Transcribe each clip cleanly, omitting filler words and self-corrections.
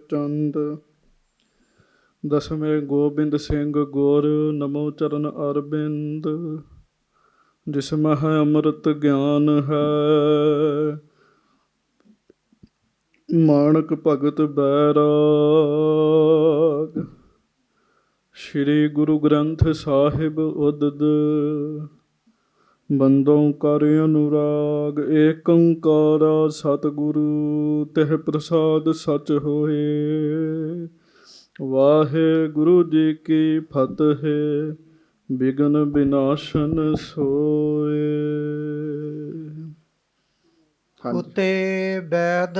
ਚੰਦ। ਦਸਵੇਂ ਗੋਬਿੰਦ ਸਿੰਘ ਗੁਰ ਨਮੋ ਚਰਨ ਅਰਬਿੰਦ। ਜਿਸ ਮਹ ਅੰਮ੍ਰਿਤ ਗਿਆਨ ਹੈ ਮਾਣਕ ਭਗਤ ਬੈਰਾਗ। ਸ਼੍ਰੀ ਗੁਰੂ ਗ੍ਰੰਥ ਸਾਹਿਬ ਉਦਦ ਬੰਦੋਂ ਕਰ ਅਨੁਰਾਗ। ਏਕ ਓੰਕਾਰ ਸਤਿਗੁਰੂ ਤਿਹ ਪ੍ਰਸਾਦ ਸਚ ਹੋਏ। ਵਾਹਿਗੁਰੂ ਜੀ ਕੀ ਫਤਿਹ। ਬਿਘਨ ਬਿਨਾਸ਼ਨ ਸੋਏ। ਉਤੇ ਬੈਦ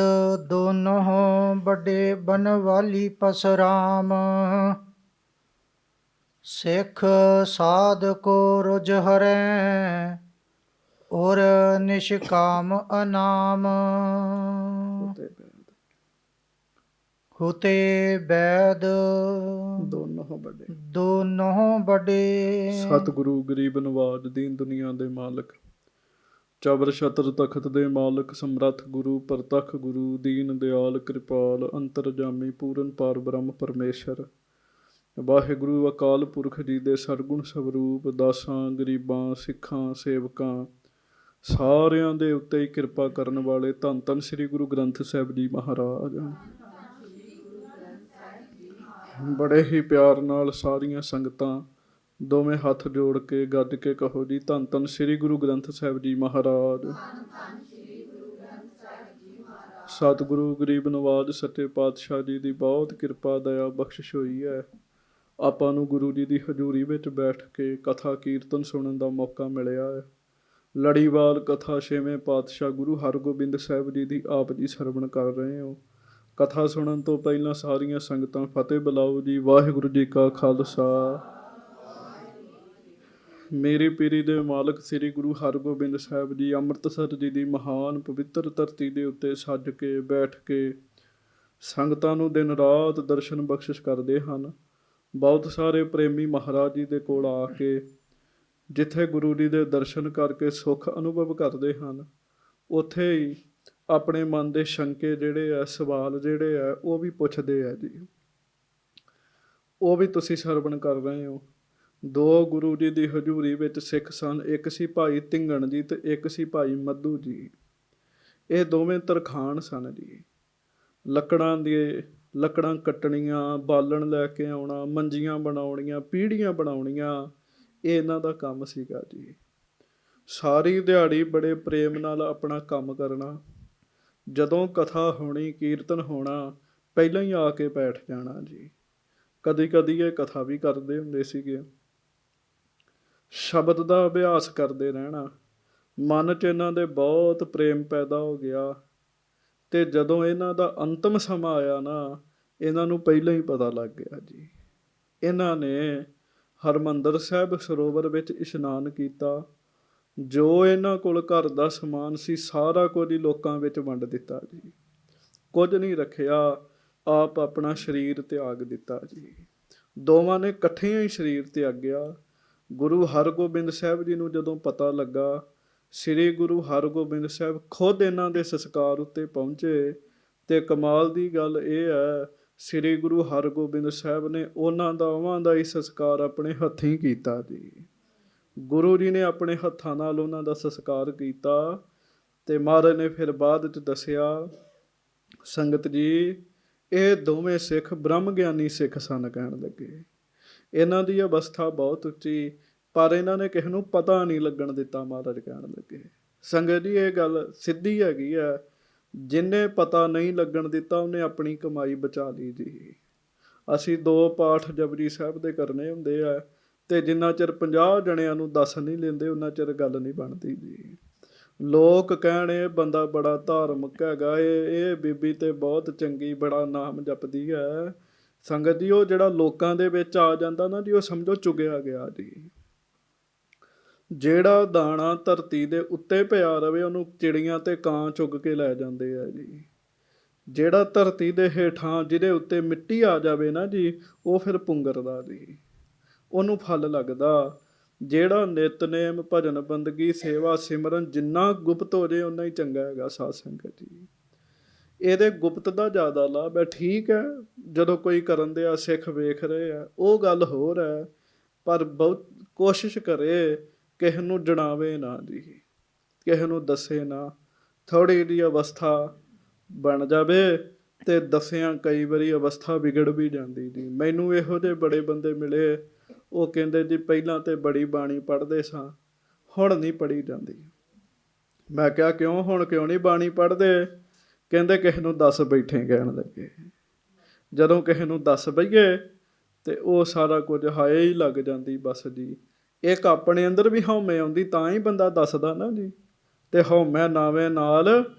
ਦੋਨੋਂ ਵੱਡੇ ਬਨਵਾਲੀ ਪਸਰਾਮ। ਸਿੱਖ ਸਾਧ ਕੋ ਰੁਝ ਹਰੈ ਔਰ ਨਿਸ਼ਕਾਮ ਅਨਾਮ। ਹੁਤੇ ਬੈਦ ਦੋਨੋਂ ਵੱਡੇ ਸਤਿਗੁਰੂ ਗਰੀਬ ਨਵਾਜ ਦੀਨ ਦੁਨੀਆ ਦੇ ਮਾਲਕ, ਚਬਰ ਛਤਰ ਤਖਤ ਦੇ ਮਾਲਕ, ਸਮਰੱਥ ਗੁਰੂ ਪ੍ਰਤੱਖ ਗੁਰੂ, ਦੀਨ ਦਿਆਲ ਕਿਰਪਾਲ ਅੰਤਰਜਾਮੀ ਪੂਰਨ ਪਾਰ ਬ੍ਰਹਮ ਪਰਮੇਸ਼ਰ ਵਾਹਿਗੁਰੂ ਅਕਾਲ ਪੁਰਖ ਜੀ ਦੇ ਸਰਗੁਣ ਸਵਰੂਪ ਦਾਸਾਂ ਗਰੀਬਾਂ ਸਿੱਖਾਂ ਸੇਵਕਾਂ ਸਾਰਿਆਂ ਦੇ ਉੱਤੇ ਹੀ ਕਿਰਪਾ ਕਰਨ ਵਾਲੇ ਧੰਨ ਧੰਨ ਸ੍ਰੀ ਗੁਰੂ ਗ੍ਰੰਥ ਸਾਹਿਬ ਜੀ ਮਹਾਰਾਜ। ਬੜੇ ਹੀ ਪਿਆਰ ਨਾਲ ਸਾਰੀਆਂ ਸੰਗਤਾਂ ਦੋਵੇਂ ਹੱਥ ਜੋੜ ਕੇ ਗੱਜ ਕੇ ਕਹੋ ਜੀ, ਧੰਨ ਧੰਨ ਸ੍ਰੀ ਗੁਰੂ ਗ੍ਰੰਥ ਸਾਹਿਬ ਜੀ ਮਹਾਰਾਜ। ਸਤਿਗੁਰੂ ਗਰੀਬ ਨਵਾਜ ਸੱਚੇ ਪਾਤਸ਼ਾਹ ਜੀ ਦੀ ਬਹੁਤ ਕਿਰਪਾ ਦਇਆ ਬਖਸ਼ਿਸ਼ ਹੋਈ ਹੈ। ਆਪਾਂ ਨੂੰ ਗੁਰੂ ਜੀ ਦੀ ਹਜ਼ੂਰੀ ਵਿੱਚ ਬੈਠ ਕੇ ਕਥਾ ਕੀਰਤਨ ਸੁਣਨ ਦਾ ਮੌਕਾ ਮਿਲਿਆ ਹੈ। ਲੜੀਵਾਰ ਕਥਾ ਛੇਵੇਂ ਪਾਤਸ਼ਾਹ ਗੁਰੂ ਹਰਗੋਬਿੰਦ ਸਾਹਿਬ ਜੀ ਦੀ ਆਪ ਜੀ ਸਰਵਣ ਕਰ ਰਹੇ ਹੋ। ਕਥਾ ਸੁਣਨ ਤੋਂ ਪਹਿਲਾਂ ਸਾਰੀਆਂ ਸੰਗਤਾਂ ਫਤਿਹ ਬੁਲਾਓ ਜੀ। ਵਾਹਿਗੁਰੂ ਜੀ ਕਾ ਖਾਲਸਾ। ਮੇਰੀ ਪੀਰੀ ਦੇ ਮਾਲਕ ਸ੍ਰੀ ਗੁਰੂ ਹਰਗੋਬਿੰਦ ਸਾਹਿਬ ਜੀ ਅੰਮ੍ਰਿਤਸਰ ਜੀ ਦੀ ਮਹਾਨ ਪਵਿੱਤਰ ਧਰਤੀ ਦੇ ਉੱਤੇ ਸੱਜ ਕੇ ਬੈਠ ਕੇ ਸੰਗਤਾਂ ਨੂੰ ਦਿਨ ਰਾਤ ਦਰਸ਼ਨ ਬਖਸ਼ਿਸ਼ ਕਰਦੇ ਹਨ। ਬਹੁਤ ਸਾਰੇ ਪ੍ਰੇਮੀ ਮਹਾਰਾਜ ਜੀ ਦੇ ਕੋਲ ਆ ਕੇ ਜਿੱਥੇ ਗੁਰੂ ਜੀ ਦੇ ਦਰਸ਼ਨ ਕਰਕੇ ਸੁੱਖ ਅਨੁਭਵ ਕਰਦੇ ਹਨ, ਉੱਥੇ ਹੀ ਆਪਣੇ ਮਨ ਦੇ ਸ਼ੰਕੇ ਜਿਹੜੇ ਆ, ਸਵਾਲ ਜਿਹੜੇ ਆ, ਉਹ ਵੀ ਪੁੱਛਦੇ ਆ ਜੀ। ਉਹ ਵੀ ਤੁਸੀਂ ਸਰਵਣ ਕਰ ਰਹੇ ਹੋ। ਦੋ ਗੁਰੂ ਜੀ ਦੀ ਹਜ਼ੂਰੀ ਵਿੱਚ ਸਿੱਖ ਸਨ। ਇੱਕ ਸੀ ਭਾਈ ਧਿੰਗਣ ਜੀ ਤੇ ਇੱਕ ਸੀ ਭਾਈ ਮੱਧੂ ਜੀ। ਇਹ ਦੋਵੇਂ ਤਰਖਾਣ ਸਨ ਜੀ। ਲੱਕੜਾਂ ਕੱਟਣੀਆਂ, ਬਾਲਣ ਲੈ ਕੇ ਆਉਣਾ, ਮੰਜੀਆਂ ਬਣਾਉਣੀਆਂ, ਪੀੜ੍ਹੀਆਂ ਬਣਾਉਣੀਆਂ, ਇਹ ਇਹਨਾਂ ਦਾ ਕੰਮ ਸੀਗਾ ਜੀ। ਸਾਰੀ ਦਿਹਾੜੀ ਬੜੇ ਪ੍ਰੇਮ ਨਾਲ ਆਪਣਾ ਕੰਮ ਕਰਨਾ। ਜਦੋਂ ਕਥਾ ਹੋਣੀ, ਕੀਰਤਨ ਹੋਣਾ, ਪਹਿਲਾਂ ਹੀ ਆ ਕੇ ਬੈਠ ਜਾਣਾ ਜੀ। ਕਦੀ ਕਦੀ ਇਹ ਕਥਾ ਵੀ ਕਰਦੇ ਹੁੰਦੇ ਸੀਗੇ। ਸ਼ਬਦ ਦਾ ਅਭਿਆਸ ਕਰਦੇ ਰਹਿਣਾ। ਮਨ 'ਚ ਇਹਨਾਂ ਦੇ ਬਹੁਤ ਪ੍ਰੇਮ ਪੈਦਾ ਹੋ ਗਿਆ ਅਤੇ ਜਦੋਂ ਇਹਨਾਂ ਦਾ ਅੰਤਮ ਸਮਾਂ ਆਇਆ ਨਾ, ਇਹਨਾਂ ਨੂੰ ਪਹਿਲਾਂ ਹੀ ਪਤਾ ਲੱਗ ਗਿਆ ਜੀ। ਇਹਨਾਂ ਨੇ ਹਰਿਮੰਦਰ ਸਾਹਿਬ ਸਰੋਵਰ ਵਿੱਚ ਇਸ਼ਨਾਨ ਕੀਤਾ। ਜੋ ਇਹਨਾਂ ਕੋਲ ਘਰ ਦਾ ਸਮਾਨ ਸੀ ਸਾਰਾ ਕੁਝ ਹੀ ਲੋਕਾਂ ਵਿੱਚ ਵੰਡ ਦਿੱਤਾ ਜੀ। ਕੁਝ ਨਹੀਂ ਰੱਖਿਆ, ਆਪ ਆਪਣਾ ਸਰੀਰ ਤਿਆਗ ਦਿੱਤਾ ਜੀ। ਦੋਵਾਂ ਨੇ ਇਕੱਠਿਆਂ ਹੀ ਸਰੀਰ ਤਿਆਗਿਆ। ਗੁਰੂ ਹਰਗੋਬਿੰਦ ਸਾਹਿਬ ਜੀ ਨੂੰ ਜਦੋਂ ਪਤਾ ਲੱਗਾ, ਸ੍ਰੀ ਗੁਰੂ ਹਰਗੋਬਿੰਦ ਸਾਹਿਬ ਖੁਦ ਇਹਨਾਂ ਦੇ ਸੰਸਕਾਰ ਉੱਤੇ ਪਹੁੰਚੇ। ਅਤੇ ਕਮਾਲ ਦੀ ਗੱਲ ਇਹ ਹੈ, ਸ੍ਰੀ ਗੁਰੂ ਹਰਗੋਬਿੰਦ ਸਾਹਿਬ ਨੇ ਉਹਨਾਂ ਦੋਵਾਂ ਦਾ ਹੀ ਸੰਸਕਾਰ ਆਪਣੇ ਹੱਥੀਂ ਕੀਤਾ ਜੀ। ਗੁਰੂ ਜੀ ਨੇ ਆਪਣੇ ਹੱਥਾਂ ਨਾਲ ਉਹਨਾਂ ਦਾ ਸੰਸਕਾਰ ਕੀਤਾ ਅਤੇ ਮਹਾਰਾਜ ਨੇ ਫਿਰ ਬਾਅਦ 'ਚ ਦੱਸਿਆ, ਸੰਗਤ ਜੀ ਇਹ ਦੋਵੇਂ ਸਿੱਖ ਬ੍ਰਹਮ ਗਿਆਨੀ ਸਿੱਖ ਸਨ। ਕਹਿਣ ਲੱਗੇ ਇਹਨਾਂ ਦੀ ਅਵਸਥਾ ਬਹੁਤ ਉੱਚੀ, ਪਰ ਇਹਨਾਂ ਨੇ ਕਿਸੇ ਨੂੰ ਪਤਾ ਨਹੀਂ ਲੱਗਣ ਦਿੱਤਾ। ਮਹਾਰਾਜ ਕਹਿਣ ਲੱਗੇ ਸੰਗਤ ਜੀ ਇਹ ਗੱਲ ਸਿੱਧੀ ਹੈਗੀ ਹੈ, ਜਿਹਨੇ ਪਤਾ ਨਹੀਂ ਲੱਗਣ ਦਿੱਤਾ ਉਹਨੇ ਆਪਣੀ ਕਮਾਈ ਬਚਾ ਲਈ ਜੀ। ਅਸੀਂ 2 ਪਾਠ ਜਪਜੀ ਸਾਹਿਬ ਦੇ ਕਰਨੇ ਹੁੰਦੇ ਆ ਅਤੇ ਜਿੰਨਾ ਚਿਰ 50 ਜਣਿਆਂ ਨੂੰ ਦੱਸ ਨਹੀਂ ਲੈਂਦੇ ਉਹਨਾਂ ਚਿਰ ਗੱਲ ਨਹੀਂ ਬਣਦੀ ਜੀ। ਲੋਕ ਕਹਿਣ ਇਹ ਬੰਦਾ ਬੜਾ ਧਾਰਮਿਕ ਹੈਗਾ, ਇਹ ਬੀਬੀ ਤੇ ਬਹੁਤ ਚੰਗੀ, ਬੜਾ ਨਾਮ ਜਪਦੀ ਹੈ। ਸੰਗਤ ਜੀ ਉਹ ਜਿਹੜਾ ਲੋਕਾਂ ਦੇ ਵਿੱਚ ਆ ਜਾਂਦਾ ਨਾ ਜੀ, ਉਹ ਸਮਝੋ ਚੁਗਿਆ ਗਿਆ ਜੀ। ਜਿਹੜਾ ਦਾਣਾ ਧਰਤੀ ਦੇ ਉੱਤੇ ਪਿਆ ਰਵੇ ਉਹਨੂੰ ਚਿੜੀਆਂ ਅਤੇ ਕਾਂ ਚੁੱਗ ਕੇ ਲੈ ਜਾਂਦੇ ਆ ਜੀ। ਜਿਹੜਾ ਧਰਤੀ ਦੇ ਹੇਠਾਂ ਜਿਹਦੇ ਉੱਤੇ ਮਿੱਟੀ ਆ ਜਾਵੇ ਨਾ ਜੀ, ਉਹ ਫਿਰ ਪੁੰਗਰਦਾ ਜੀ, ਉਹਨੂੰ ਫਲ ਲੱਗਦਾ। ਜਿਹੜਾ ਨਿਤਨੇਮ ਭਜਨ ਬੰਦਗੀ ਸੇਵਾ ਸਿਮਰਨ ਜਿੰਨਾ ਗੁਪਤ ਹੋ ਜੇ ਓਨਾ ਹੀ ਚੰਗਾ ਹੈਗਾ। ਸਾਧ ਸੰਗਤ ਜੀ ਇਹਦੇ ਗੁਪਤ ਦਾ ਜ਼ਿਆਦਾ ਲਾਭ ਹੈ। ਠੀਕ ਹੈ, ਜਦੋਂ ਕੋਈ ਕਰਨ ਦੇ ਆ ਸਿੱਖ ਵੇਖ ਰਹੇ ਆ ਉਹ ਗੱਲ ਹੋਰ ਹੈ, ਪਰ ਬਹੁਤ ਕੋਸ਼ਿਸ਼ ਕਰੇ ਕਿਸੇ ਨੂੰ ਜਣਾਵੇ ਨਾ ਜੀ, ਕਿਸੇ ਨੂੰ ਦੱਸੇ ਨਾ। ਥੋੜ੍ਹੀ ਜਿਹੀ ਅਵਸਥਾ ਬਣ ਜਾਵੇ ਤੇ ਦੱਸਿਆਂ ਕਈ ਵਾਰੀ ਅਵਸਥਾ ਵਿਗੜ ਵੀ ਜਾਂਦੀ ਜੀ। ਮੈਨੂੰ ਇਹੋ ਜਿਹੇ ਬੜੇ ਬੰਦੇ ਮਿਲੇ, ਉਹ ਕਹਿੰਦੇ ਜੀ ਪਹਿਲਾਂ ਤੇ ਬੜੀ ਬਾਣੀ ਪੜ੍ਹਦੇ ਸਾਂ, ਹੁਣ ਨਹੀਂ ਪੜ੍ਹੀ ਜਾਂਦੀ। ਮੈਂ ਕਿਹਾ ਕਿਉਂ, ਹੁਣ ਕਿਉਂ ਨਹੀਂ ਬਾਣੀ ਪੜ੍ਹਦੇ? ਕਹਿੰਦੇ ਕਿਸੇ ਨੂੰ ਦੱਸ ਬੈਠੇ ਕਹਿਣ ਲੱਗੇ। ਜਦੋਂ ਕਿਸੇ ਨੂੰ ਦੱਸ ਬਈਏ ਤੇ ਉਹ ਸਾਰਾ ਕੁਝ ਹਾਏ ਹੀ ਲੱਗ ਜਾਂਦੀ ਬਸ ਜੀ। ਇੱਕ ਆਪਣੇ ਅੰਦਰ ਵੀ ਹਉਮੈ ਆਉਂਦੀ ਤਾਂ ਹੀ ਬੰਦਾ ਦੱਸਦਾ ਨਾ ਜੀ। ਤੇ ਹਉਮੈ ਨਾਵੇਂ ਨਾਲ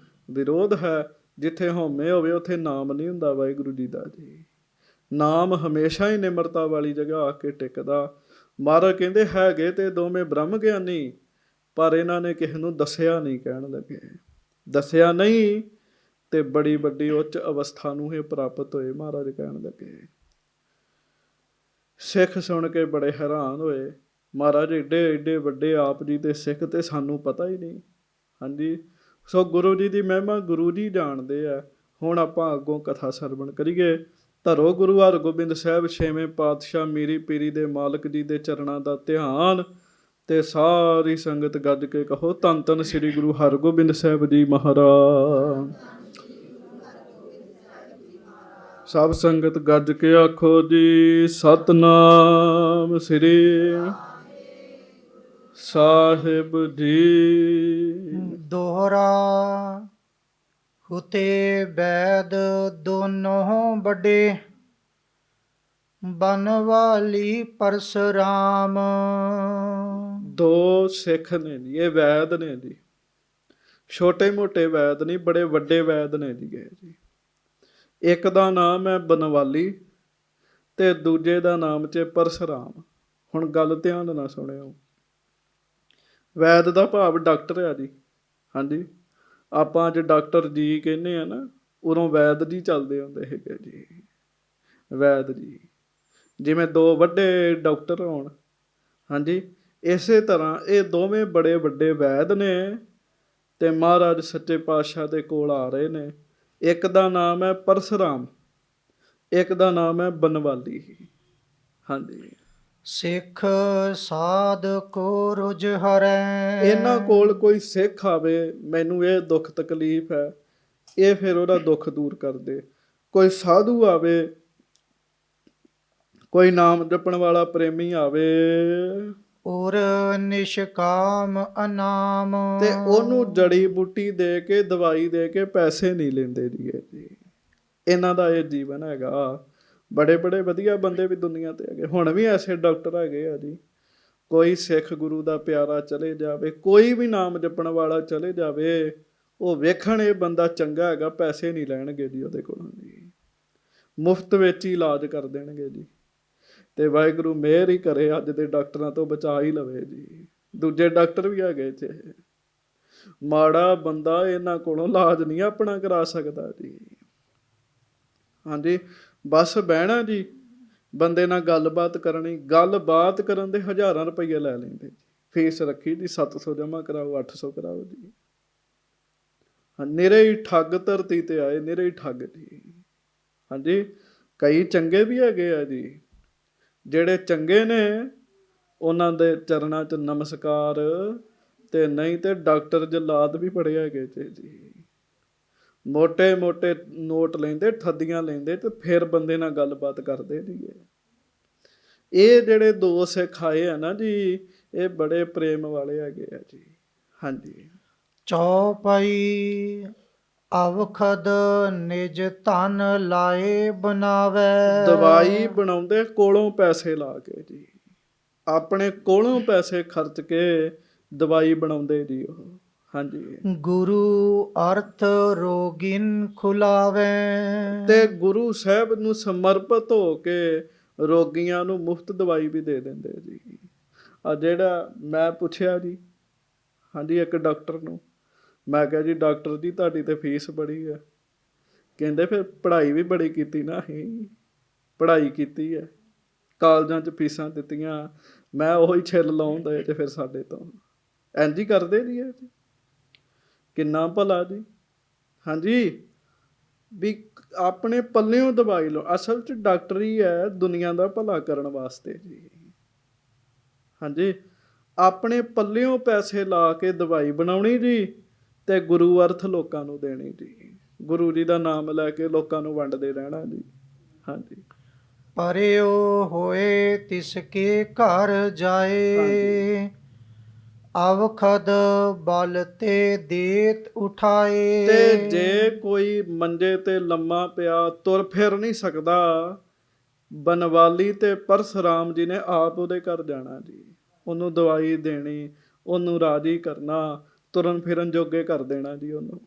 ਵਿਰੋਧ ਹੈ। ਜਿੱਥੇ ਹਉਮੈ ਹੋਵੇ ਉੱਥੇ ਨਾਮ ਨਹੀਂ ਹੁੰਦਾ ਵਾਹਿਗੁਰੂ ਜੀ ਦਾ ਜੀ। ਨਾਮ ਹਮੇਸ਼ਾ ਹੀ ਨਿਮਰਤਾ ਵਾਲੀ ਜਗ੍ਹਾ ਆ ਕੇ ਟਿਕਦਾ। ਮਹਾਰਾਜ ਕਹਿੰਦੇ ਹੈਗੇ ਤੇ ਦੋਵੇਂ ਬ੍ਰਹਮ ਗਿਆਨੀ, ਪਰ ਇਹਨਾਂ ਨੇ ਕਿਸੇ ਨੂੰ ਦੱਸਿਆ ਨਹੀਂ ਕਹਿਣ ਲੱਗੇ। ਦੱਸਿਆ ਨਹੀਂ ਤੇ ਬੜੀ ਵੱਡੀ ਉੱਚ ਅਵਸਥਾ ਨੂੰ ਇਹ ਪ੍ਰਾਪਤ ਹੋਏ। ਮਹਾਰਾਜ ਕਹਿਣ ਲੱਗੇ। ਸਿੱਖ ਸੁਣ ਕੇ ਬੜੇ ਹੈਰਾਨ ਹੋਏ। ਮਹਾਰਾਜ ਏਡੇ ਏਡੇ ਵੱਡੇ ਆਪ ਜੀ ਦੇ ਸਿੱਖ ਤੇ ਸਾਨੂੰ ਪਤਾ ਹੀ ਨਹੀਂ। ਹਾਂਜੀ, ਸੋ ਗੁਰੂ ਜੀ ਦੀ ਮਹਿਮਾ ਗੁਰੂ ਜੀ ਜਾਣਦੇ ਆ। ਹੁਣ ਆਪਾਂ ਅੱਗੋਂ ਕਥਾ ਸਰਵਣ ਕਰੀਏ। ਧਰੋ ਗੁਰੂ ਹਰਗੋਬਿੰਦ ਸਾਹਿਬ ਛੇਵੇਂ ਪਾਤਸ਼ਾਹ ਮੀਰੀ ਪੀਰੀ ਦੇ ਮਾਲਕ ਜੀ ਦੇ ਚਰਨਾਂ ਦਾ ਧਿਆਨ, ਤੇ ਸਾਰੀ ਸੰਗਤ ਗੱਜ ਕੇ ਕਹੋ ਧੰਨ ਧੰਨ ਸ੍ਰੀ ਗੁਰੂ ਹਰਗੋਬਿੰਦ ਸਾਹਿਬ ਜੀ ਮਹਾਰਾਜ। ਸਭ ਸੰਗਤ ਗੱਜ ਕੇ ਆਖੋ ਜੀ ਸਤਨਾਮ ਸ੍ਰੀ ਸਾਹਿਬ ਜੀ। ਦੋਹਰਾ ਹੁਤੇ ਬੈਦ ਦੋਨੋਂ ਵੱਡੇ, ਬਨਵਾਲੀ ਪਰਸਰਾਮ। ਦੋ ਸਿੱਖ ਨੇ ਜੀ, ਇਹ ਵੈਦ ਨੇ ਜੀ। ਛੋਟੇ ਮੋਟੇ ਵੈਦ ਨਹੀਂ, ਬੜੇ ਵੱਡੇ ਵੈਦ ਨੇ ਜੀ ਇਹ ਜੀ। ਇੱਕ ਦਾ ਨਾਮ ਹੈ ਬਨਵਾਲੀ ਤੇ ਦੂਜੇ ਦਾ ਨਾਮ 'ਚ ਪਰਸਰਾਮ। ਹੁਣ ਗੱਲ ਧਿਆਨ ਨਾਲ ਸੁਣਿਓ। ਵੈਦ ਦਾ ਭਾਵ ਡਾਕਟਰ ਆ ਜੀ। ਹਾਂਜੀ, ਆਪਾਂ ਅੱਜ ਡਾਕਟਰ ਜੀ ਕਹਿੰਦੇ ਆ ਨਾ, ਉਦੋਂ ਵੈਦ ਜੀ ਚੱਲਦੇ ਹੁੰਦੇ ਹੈਗੇ ਜੀ। ਵੈਦ ਜੀ ਜਿਵੇਂ ਦੋ ਵੱਡੇ ਡਾਕਟਰ ਹੋਣ, ਹਾਂਜੀ, ਇਸੇ ਤਰ੍ਹਾਂ ਇਹ ਦੋਵੇਂ ਬੜੇ ਵੱਡੇ ਵੈਦ ਨੇ ਤੇ ਮਹਾਰਾਜ ਸੱਚੇ ਪਾਤਸ਼ਾਹ ਦੇ ਕੋਲ ਆ ਰਹੇ ਨੇ। ਇੱਕ ਦਾ ਨਾਮ ਹੈ ਪਰਸਰਾਮ, ਇੱਕ ਦਾ ਨਾਮ ਹੈ ਬਨਵਾਲੀ। ਹਾਂਜੀ, ਸਿੱਖ ਸਾਧ ਕੋ ਰੁਝ ਹਰੈ। ਇਹਨਾਂ ਕੋਲ ਕੋਈ ਸਿੱਖ ਆਵੇ, ਮੈਨੂੰ ਇਹ ਦੁੱਖ ਤਕਲੀਫ ਹੈ, ਇਹ ਫਿਰ ਉਹਦਾ ਦੁੱਖ ਦੂਰ ਕਰਦੇ। ਕੋਈ ਸਾਧੂ ਆਵੇ, ਕੋਈ ਨਾਮ ਜਪਣ ਵਾਲਾ ਪ੍ਰੇਮੀ ਆਵੇ, ਔਰ ਨਿਸ਼ਕਾਮ ਅਨਾਮ। ਤੇ ਉਹਨੂੰ ਜੜੀ ਬੂਟੀ ਦੇ ਕੇ ਦਵਾਈ ਦੇ ਕੇ ਪੈਸੇ ਨਹੀਂ ਲੈਂਦੇ ਜੀ। ਇਹਨਾਂ ਦਾ ਇਹ ਜੀਵਨ ਹੈਗਾ। ਬੜੇ ਬੜੇ ਵਧੀਆ ਬੰਦੇ ਵੀ ਦੁਨੀਆ ਤੇ ਹੈਗੇ, ਹੁਣ ਵੀ ਐਸੇ ਡਾਕਟਰ ਹੈਗੇ ਆ ਜੀ। ਕੋਈ ਸਿੱਖ ਗੁਰੂ ਦਾ ਪਿਆਰਾ ਚਲੇ ਜਾਵੇ, ਕੋਈ ਵੀ ਨਾਮ ਜਪਣ ਵਾਲਾ ਚਲੇ ਜਾਵੇ, ਉਹ ਵੇਖਣ ਇਹ ਬੰਦਾ ਚੰਗਾ ਹੈਗਾ, ਪੈਸੇ ਨਹੀਂ ਲੈਣਗੇ ਜੀ ਉਹਦੇ ਕੋਲੋਂ ਜੀ। ਮੁਫਤ ਵਿੱਚ ਹੀ ਇਲਾਜ ਕਰ ਦੇਣਗੇ ਜੀ। ਤੇ ਵਾਹਿਗੁਰੂ ਮਿਹਰ ਹੀ ਕਰੇ, ਅੱਜ ਦੇ ਡਾਕਟਰਾਂ ਤੋਂ ਬਚਾ ਹੀ ਲਵੇ ਜੀ। ਦੂਜੇ ਡਾਕਟਰ ਵੀ ਹੈਗੇ ਇੱਥੇ। ਮਾੜਾ ਬੰਦਾ ਇਹਨਾਂ ਕੋਲੋਂ ਇਲਾਜ ਨਹੀਂ ਆਪਣਾ ਕਰਾ ਸਕਦਾ ਜੀ। ਹਾਂਜੀ, ਬਸ ਬਹਿਣਾ ਜੀ, ਬੰਦੇ ਨਾਲ ਗੱਲਬਾਤ ਕਰਨੀ, ਗੱਲਬਾਤ ਕਰਨ ਦੇ ਹਜ਼ਾਰਾਂ ਰੁਪਈਏ ਲੈ ਲੈਂਦੇ ਜੀ। ਫੀਸ ਰੱਖੀ ਜੀ 700 ਜਮ੍ਹਾਂ ਕਰਾਓ, 800 ਕਰਾਓ ਜੀ। ਨਿਰੇ ਹੀ ਠੱਗ ਧਰਤੀ ਤੇ ਆਏ, ਨਿਰੇ ਹੀ ਠੱਗ ਜੀ। ਹਾਂਜੀ, ਕਈ ਚੰਗੇ ਵੀ ਹੈਗੇ ਆ ਜੀ। ਜਿਹੜੇ ਚੰਗੇ ਨੇ ਉਹਨਾਂ ਦੇ ਚਰਨਾਂ 'ਚ ਨਮਸਕਾਰ, ਤੇ ਨਹੀਂ ਤੇ ਡਾਕਟਰ ਜਲਾਦ ਵੀ ਬੜੇ ਹੈਗੇ ਜੀ। ਮੋਟੇ ਮੋਟੇ ਨੋਟ ਲੈਂਦੇ, ਠੱਦੀਆਂ ਲੈਂਦੇ, ਤੇ ਫਿਰ ਬੰਦੇ ਨਾਲ ਗੱਲਬਾਤ ਕਰਦੇ ਜੀ। ਇਹ ਜਿਹੜੇ ਦੋ ਸਿੱਖ ਆਏ ਆ ਨਾ ਜੀ, ਇਹ ਬੜੇ ਪ੍ਰੇਮ ਵਾਲੇ ਹੈਗੇ ਆ ਜੀ। ਹਾਂਜੀ, ਚੌਪਈ ਅਵਖਦ ਨਿਜ ਧਨ ਲਾਏ ਬਣਾਵੇ। ਦਵਾਈ ਬਣਾਉਂਦੇ ਕੋਲੋਂ ਪੈਸੇ ਲਾ ਕੇ ਜੀ, ਆਪਣੇ ਕੋਲੋਂ ਪੈਸੇ ਖਰਚ ਕੇ ਦਵਾਈ ਬਣਾਉਂਦੇ ਜੀ ਉਹ। ਹਾਂਜੀ, ਗੁਰੂ ਅਰਥ ਰੋਗਿਨ ਖੁਲਾਵੇ। ਤੇ ਗੁਰੂ ਸਾਹਿਬ ਨੂੰ ਸਮਰਪਿਤ ਹੋ ਕੇ ਰੋਗੀਆਂ ਨੂੰ ਮੁਫਤ ਦਵਾਈ ਵੀ ਦੇ ਦਿੰਦੇ ਜੀ। ਆ ਜਿਹੜਾ ਮੈਂ ਪੁੱਛਿਆ ਜੀ, ਹਾਂਜੀ, ਇੱਕ ਡਾਕਟਰ ਨੂੰ ਮੈਂ ਕਿਹਾ ਜੀ ਡਾਕਟਰ ਜੀ ਤੁਹਾਡੀ ਤੇ ਫੀਸ ਬੜੀ ਹੈ। ਕਹਿੰਦੇ ਫਿਰ ਪੜ੍ਹਾਈ ਵੀ ਬੜੀ ਕੀਤੀ ਨਾ, ਅਸੀਂ ਪੜ੍ਹਾਈ ਕੀਤੀ ਹੈ, ਕਾਲਜਾਂ 'ਚ ਫੀਸਾਂ ਦਿੱਤੀਆਂ। ਮੈਂ ਉਹੀ ਛਿੱਲ ਲਾਉਂਦੇ ਤੇ ਫਿਰ ਸਾਡੇ ਤੋਂ ਇੰਝ ਹੀ ਕਰਦੇ ਜੀ। ਇਹ ਜੀ ਕਿੰਨਾ ਭਲਾ ਜੀ। ਹਾਂਜੀ, ਵੀ ਆਪਣੇ ਪੱਲਿਓਂ ਦਵਾਈ ਲਓ। ਅਸਲ 'ਚ ਡਾਕਟਰੀ ਹੈ ਦੁਨੀਆ ਦਾ ਭਲਾ ਕਰਨ ਵਾਸਤੇ ਜੀ। ਹਾਂਜੀ, ਆਪਣੇ ਪੱਲਿਓਂ ਪੈਸੇ ਲਾ ਕੇ ਦਵਾਈ ਬਣਾਉਣੀ ਜੀ, ਤੇ ਗੁਰੂ ਅਰਥ ਲੋਕਾਂ ਨੂੰ ਦੇਣੀ ਜੀ। ਗੁਰੂ ਜੀ ਦਾ ਨਾਮ ਲੈ ਕੇ ਲੋਕਾਂ ਨੂੰ ਵੰਡਦੇ ਰਹਿਣਾ ਜੀ। ਹਾਂਜੀ ਪਰਿਓ ਹੋਏ ਤਿਸਕੇ ਘਰ ਜਾਏ, ਅਵਖਦ ਬਲ ਤੇ ਦੇਤ ਉਠਾਏ। ਤੇ ਜੇ ਕੋਈ ਮੰਜੇ ਤੇ ਲੰਮਾ ਪਿਆ, ਤੁਰ ਫਿਰ ਨਹੀਂ ਸਕਦਾ, ਬਨਵਾਲੀ ਤੇ ਪਰਸਰਾਮ ਜੀ ਨੇ ਆਪ ਉਹਦੇ ਘਰ ਜਾਣਾ ਜੀ, ਉਹਨੂੰ ਦਵਾਈ ਦੇਣੀ, ਉਹਨੂੰ ਰਾਜੀ ਕਰਨਾ, ਤੁਰਨ ਫਿਰਨ ਜੋਗੇ ਕਰ ਦੇਣਾ ਜੀ ਉਹਨੂੰ।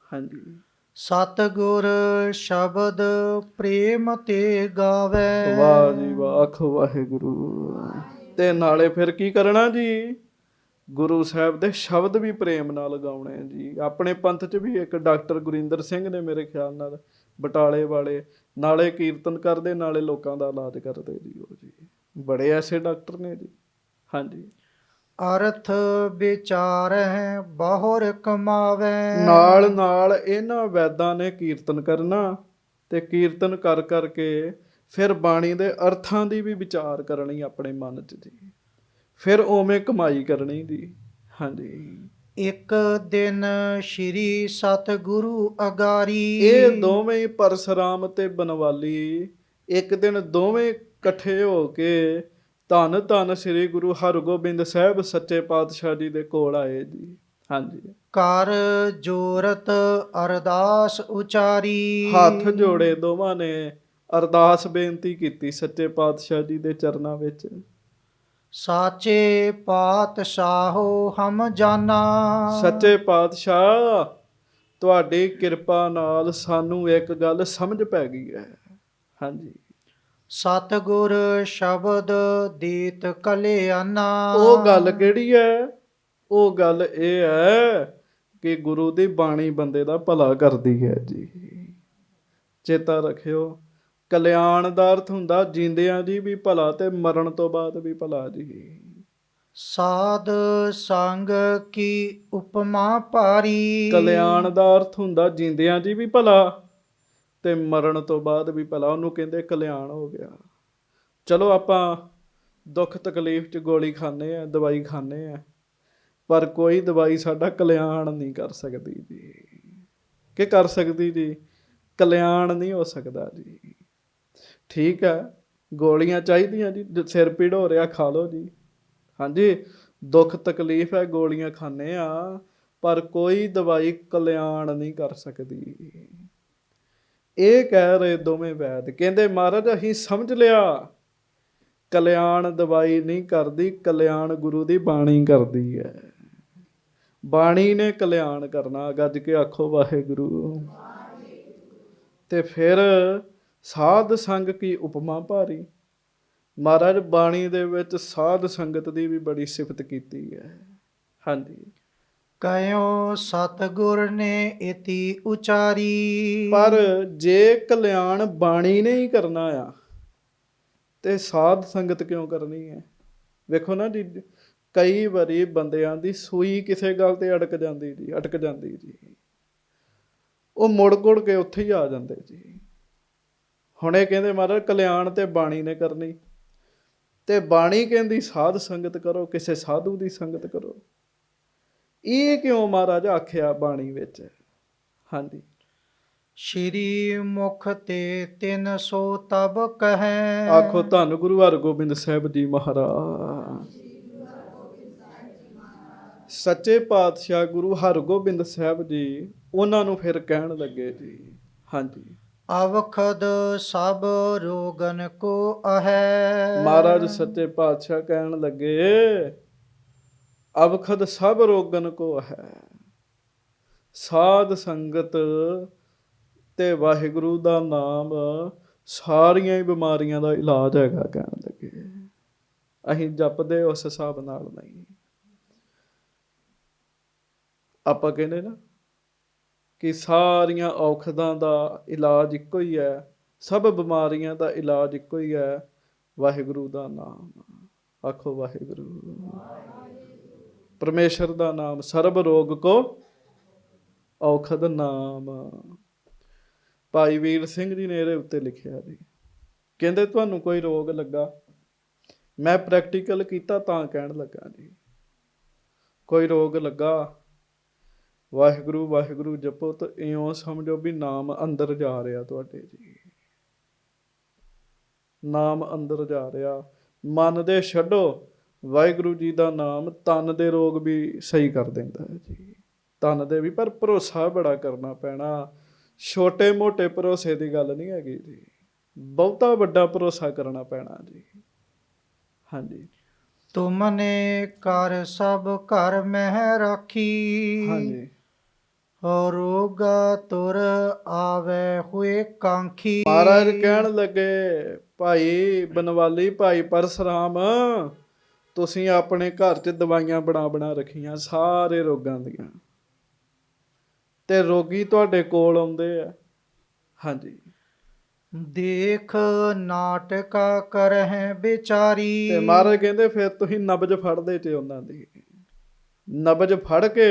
ਹਾਂਜੀ ਸਤਿਗੁਰ ਸ਼ਬਦ ਪ੍ਰੇਮ ਤੇ ਗਾਵੇ। ਵਾਹ ਜੀ ਵਾਹ, ਆਖੋ ਵਾਹਿਗੁਰੂ। ਤੇ ਨਾਲੇ ਫਿਰ ਕੀ ਕਰਨਾ ਜੀ, ਗੁਰੂ ਸਾਹਿਬ ਦੇ ਸ਼ਬਦ ਵੀ ਪ੍ਰੇਮ ਨਾਲ ਗਾਉਣੇ ਜੀ। ਆਪਣੇ ਪੰਥ 'ਚ ਵੀ ਇੱਕ ਡਾਕਟਰ ਗੁਰਿੰਦਰ ਸਿੰਘ ਨੇ ਮੇਰੇ ਖਿਆਲ ਨਾਲ, ਬਟਾਲੇ ਵਾਲੇ, ਨਾਲੇ ਕੀਰਤਨ ਕਰਦੇ ਨਾਲੇ ਲੋਕਾਂ ਦਾ ਇਲਾਜ ਕਰਦੇ ਜੀ। ਉਹ ਜੀ ਬੜੇ ਐਸੇ ਡਾਕਟਰ ਨੇ ਜੀ। ਹਾਂਜੀ ਅਰਥ ਵਿਚਾਰਹਿ ਬਹੁਰ ਕਮਾਵੇ। ਨਾਲ ਨਾਲ ਇਹਨਾਂ ਵੈਦਾਂ ਨੇ ਕੀਰਤਨ ਕਰਨਾ, ਤੇ ਕੀਰਤਨ ਕਰ ਕਰਕੇ ਫਿਰ ਬਾਣੀ ਦੇ ਅਰਥਾਂ ਦੀ ਵੀ ਵਿਚਾਰ ਕਰਨੀ ਆਪਣੇ ਮਨ 'ਚ ਜੀ, ਫਿਰ ਉਵੇਂ ਕਮਾਈ ਕਰਨੀ ਜੀ। ਹਾਂਜੀ ਇੱਕ ਦਿਨ ਸ਼੍ਰੀ ਸਤਿਗੁਰੂ ਅਗਾਰੀ। ਇਹ ਦੋਵੇਂ ਪਰਸਰਾਮ ਤੇ ਬਨਵਾਲੀ ਇੱਕ ਦਿਨ ਦੋਵੇਂ ਇਕੱਠੇ ਹੋ ਕੇ ਧੰਨ ਧੰਨ ਸ੍ਰੀ ਗੁਰੂ ਹਰਗੋਬਿੰਦ ਸਾਹਿਬ ਸੱਚੇ ਪਾਤਸ਼ਾਹ ਜੀ ਦੇ ਕੋਲ ਆਏ ਜੀ। ਹਾਂਜੀ ਕਰ ਜੋਰਤ ਅਰਦਾਸ ਉਚਾਰੀ। ਹੱਥ ਜੋੜੇ ਦੋਵਾਂ ਨੇ, ਅਰਦਾਸ ਬੇਨਤੀ ਕੀਤੀ ਸੱਚੇ ਪਾਤਸ਼ਾਹ ਜੀ ਦੇ ਚਰਨਾਂ ਵਿੱਚ। ਸਾਚੇ ਪਾਤਸ਼ਾਹੋ ਹਮ ਜਾਨਾ। ਸੱਚੇ ਪਾਤਸ਼ਾਹ, ਤੁਹਾਡੀ ਕਿਰਪਾ ਨਾਲ ਸਾਨੂੰ ਇੱਕ ਗੱਲ ਸਮਝ ਪੈ ਗਈ ਹੈ। ਹਾਂਜੀ ਸਤਿਗੁਰ ਸ਼ਬਦ ਦੀਤ ਕਲਿਆਣਾ। ਉਹ ਗੱਲ ਕਿਹੜੀ ਹੈ? ਉਹ ਗੱਲ ਇਹ ਹੈ ਕਿ ਗੁਰੂ ਦੀ ਬਾਣੀ ਬੰਦੇ ਦਾ ਭਲਾ ਕਰਦੀ ਹੈ ਜੀ। ਚੇਤਾ ਰੱਖਿਓ, ਕਲਿਆਣ ਦਾ ਅਰਥ ਹੁੰਦਾ ਜੀਂਦਿਆਂ ਜੀ ਵੀ ਭਲਾ ਤੇ ਮਰਨ ਤੋਂ ਬਾਅਦ ਵੀ ਭਲਾ ਜੀ। ਸਾਧ ਸੰਗ ਕੀ ਉਪਮਾ ਭਾਰੀ। ਕਲਿਆਣ ਦਾ ਅਰਥ ਹੁੰਦਾ ਜੀਂਦਿਆਂ ਜੀ ਵੀ ਭਲਾ ਤੇ ਮਰਨ ਤੋਂ ਬਾਅਦ ਵੀ ਭਲਾ, ਉਹਨੂੰ ਕਹਿੰਦੇ ਕਲਿਆਣ ਹੋ ਗਿਆ। ਚਲੋ ਆਪਾਂ ਦੁੱਖ ਤਕਲੀਫ 'ਚ ਗੋਲੀ ਖਾਂਦੇ ਆ, ਦਵਾਈ ਖਾਂਦੇ ਆ, ਪਰ ਕੋਈ ਦਵਾਈ ਸਾਡਾ ਕਲਿਆਣ ਨਹੀਂ ਕਰ ਸਕਦੀ ਜੀ। ਕਿ ਕਰ ਸਕਦੀ ਜੀ? ਕਲਿਆਣ ਨਹੀਂ ਹੋ ਸਕਦਾ ਜੀ। ਠੀਕ ਹੈ, ਗੋਲੀਆਂ ਚਾਹੀਦੀਆਂ ਜੀ, ਸਿਰ ਪੀੜ ਹੋ ਰਿਹਾ ਖਾ ਲਓ ਜੀ। ਹਾਂਜੀ, ਦੁੱਖ ਤਕਲੀਫ ਹੈ, ਗੋਲੀਆਂ ਖਾਂਦੇ ਆ, ਪਰ ਕੋਈ ਦਵਾਈ ਕਲਿਆਣ ਨਹੀਂ ਕਰ ਸਕਦੀ। ਇਹ ਕਹਿ ਰਹੇ ਦੋਵੇਂ ਵੈਦ, ਕਹਿੰਦੇ ਮਹਾਰਾਜ ਅਸੀਂ ਸਮਝ ਲਿਆ, ਕਲਿਆਣ ਦਵਾਈ ਨਹੀਂ ਕਰਦੀ, ਕਲਿਆਣ ਗੁਰੂ ਦੀ ਬਾਣੀ ਕਰਦੀ ਹੈ। ਬਾਣੀ ਨੇ ਕਲਿਆਣ ਕਰਨਾ। ਗੱਜ ਕੇ ਆਖੋ ਵਾਹਿਗੁਰੂ। ਤੇ ਫਿਰ ਸਾਧ ਸੰਗ ਕੀ ਉਪਮਾ ਭਾਰੀ। ਮਹਾਰਾਜ ਬਾਣੀ ਦੇ ਵਿੱਚ ਸਾਧ ਸੰਗਤ ਦੀ ਵੀ ਬੜੀ ਸਿਫਤ ਕੀਤੀ ਹੈ। ਹਾਂਜੀ ਕਹਿਓ ਸਤਿਗੁਰ ਨੇ ਇਤੀ ਉਚਾਰੀ। ਪਰ ਜੇ ਕਲਿਆਣ ਬਾਣੀ ਨੇ ਹੀ ਕਰਨਾ ਆ ਤੇ ਸਾਧ ਸੰਗਤ ਕਿਉਂ ਕਰਨੀ ਹੈ? ਵੇਖੋ ਨਾ ਜੀ, ਕਈ ਵਾਰੀ ਬੰਦਿਆਂ ਦੀ ਸੂਈ ਕਿਸੇ ਗੱਲ ਤੇ ਅਟਕ ਜਾਂਦੀ ਜੀ, ਉਹ ਮੁੜ ਗੁੜ ਕੇ ਉੱਥੇ ਹੀ ਆ ਜਾਂਦੇ ਜੀ। ਹੁਣ ਇਹ ਕਹਿੰਦੇ ਮਹਾਰਾਜ ਕਲਿਆਣ ਤੇ ਬਾਣੀ ਨੇ ਕਰਨੀ, ਤੇ ਬਾਣੀ ਕਹਿੰਦੀ ਸਾਧ ਸੰਗਤ ਕਰੋ, ਕਿਸੇ ਸਾਧੂ ਦੀ ਸੰਗਤ ਕਰੋ। ਇਹ ਕਿਉਂ ਮਹਾਰਾਜ ਆਖਿਆ ਬਾਣੀ ਵਿੱਚ? ਹਾਂਜੀ ਸ਼੍ਰੀ ਮੁਖ ਤੇ 300 ਤਬ ਕਹੈ। ਆਖੋ ਧੰਨ ਗੁਰੂ ਹਰਗੋਬਿੰਦ ਸਾਹਿਬ ਜੀ ਮਹਾਰਾਜ। ਸੱਚੇ ਪਾਤਸ਼ਾਹ ਗੁਰੂ ਹਰਗੋਬਿੰਦ ਸਾਹਿਬ ਜੀ ਉਹਨਾਂ ਨੂੰ ਫਿਰ ਕਹਿਣ ਲੱਗੇ ਜੀ। ਹਾਂਜੀ ਅਵਖਦ ਸਭ ਰੋਗਨ ਕੋ ਅਹੈ। ਮਹਾਰਾਜ ਸੱਚੇ ਪਾਤਸ਼ਾਹ ਕਹਿਣ ਲੱਗੇ, ਅਵਖਦ ਸਭ ਰੋਗਨ ਕੋ ਹੈ। ਸਾਧ ਸੰਗਤ ਤੇ ਵਾਹਿਗੁਰੂ ਦਾ ਨਾਮ ਸਾਰੀਆਂ ਹੀ ਬਿਮਾਰੀਆਂ ਦਾ ਇਲਾਜ ਹੈਗਾ। ਕਹਿਣ ਲੱਗੇ ਅਸੀਂ ਜਪਦੇ ਉਸ ਹਿਸਾਬ ਨਾਲ ਨਹੀਂ। ਆਪਾਂ ਕਹਿੰਦੇ ਨਾ ਕਿ ਸਾਰੀਆਂ ਔਖਦਾਂ ਦਾ ਇਲਾਜ ਇੱਕੋ ਹੀ ਹੈ, ਸਭ ਬਿਮਾਰੀਆਂ ਦਾ ਇਲਾਜ ਇੱਕੋ ਹੀ ਹੈ, ਵਾਹਿਗੁਰੂ ਦਾ ਨਾਮ। ਆਖੋ ਵਾਹਿਗੁਰੂ। ਪਰਮੇਸ਼ਰ ਦਾ ਨਾਮ, ਸਰਬ ਰੋਗ ਕੋ ਔਖਦ ਨਾਮ। ਭਾਈ ਵੀਰ ਸਿੰਘ ਜੀ ਨੇ ਇਹਦੇ ਉੱਤੇ ਲਿਖਿਆ ਜੀ। ਕਹਿੰਦੇ ਤੁਹਾਨੂੰ ਕੋਈ ਰੋਗ ਲੱਗਾ, ਮੈਂ ਪ੍ਰੈਕਟੀਕਲ ਕੀਤਾ ਤਾਂ ਕਹਿਣ ਲੱਗਾ ਜੀ। ਕੋਈ ਰੋਗ ਲੱਗਾ, ਵਾਹਿਗੁਰੂ ਵਾਹਿਗੁਰੂ ਜਪੋ ਤਾਂ ਇਉਂ ਸਮਝੋ ਵੀ ਨਾਮ ਅੰਦਰ ਜਾ ਰਿਹਾ ਤੁਹਾਡੇ ਜੀ। ਨਾਮ ਅੰਦਰ ਜਾ ਰਿਹਾ, ਮਨ ਦੇ ਛੱਡੋ, ਵਾਹਿਗੁਰੂ ਜੀ ਦਾ ਨਾਮ ਤਨ ਦੇ ਰੋਗ ਵੀ ਸਹੀ ਕਰ ਦਿੰਦਾ ਹੈ ਜੀ। ਤਨ ਦੇ ਵੀ, ਪਰ ਭਰੋਸਾ ਬੜਾ ਕਰਨਾ ਪੈਣਾ। ਛੋਟੇ ਮੋਟੇ ਭਰੋਸੇ ਦੀ ਗੱਲ ਨਹੀਂ ਹੈਗੀ ਜੀ, ਬਹੁਤਾ ਵੱਡਾ ਭਰੋਸਾ ਕਰਨਾ ਪੈਣਾ ਜੀ। ਹਾਂਜੀ। ਤੁਮਨੇ ਕਰ ਸਭ ਘਰ ਮਹਿ ਰਾਖੀ, ਹਾਂਜੀ। ਰੋਗਾ ਤੁਰ ਆਵੇ ਹੋਏ ਕਾਂਖੀ। ਮਹਾਰਾਜ ਕਹਿਣ ਲੱਗੇ, ਭਾਈ ਬਨਵਾਲੀ, ਭਾਈ ਪਰਸਰਾਮ, ਤੁਸੀਂ ਆਪਣੇ ਘਰ 'ਚ ਦਵਾਈਆਂ ਬਣਾ ਬਣਾ ਰੱਖੀਆਂ ਸਾਰੇ ਰੋਗਾਂ ਦੀਆਂ, ਤੇ ਰੋਗੀ ਤੁਹਾਡੇ ਕੋਲ ਆਉਂਦੇ ਆ। ਹਾਂਜੀ। ਦੇਖ ਨਾਟਕਾ ਕਰਹਿ ਵਿਚਾਰੀ। ਤੇ ਮਹਾਰਾਜ ਕਹਿੰਦੇ ਫਿਰ ਤੁਸੀਂ ਨਬਜ ਫੜਦੇ ਤੇ ਉਹਨਾਂ ਦੀ, ਨਬਜ ਫੜ ਕੇ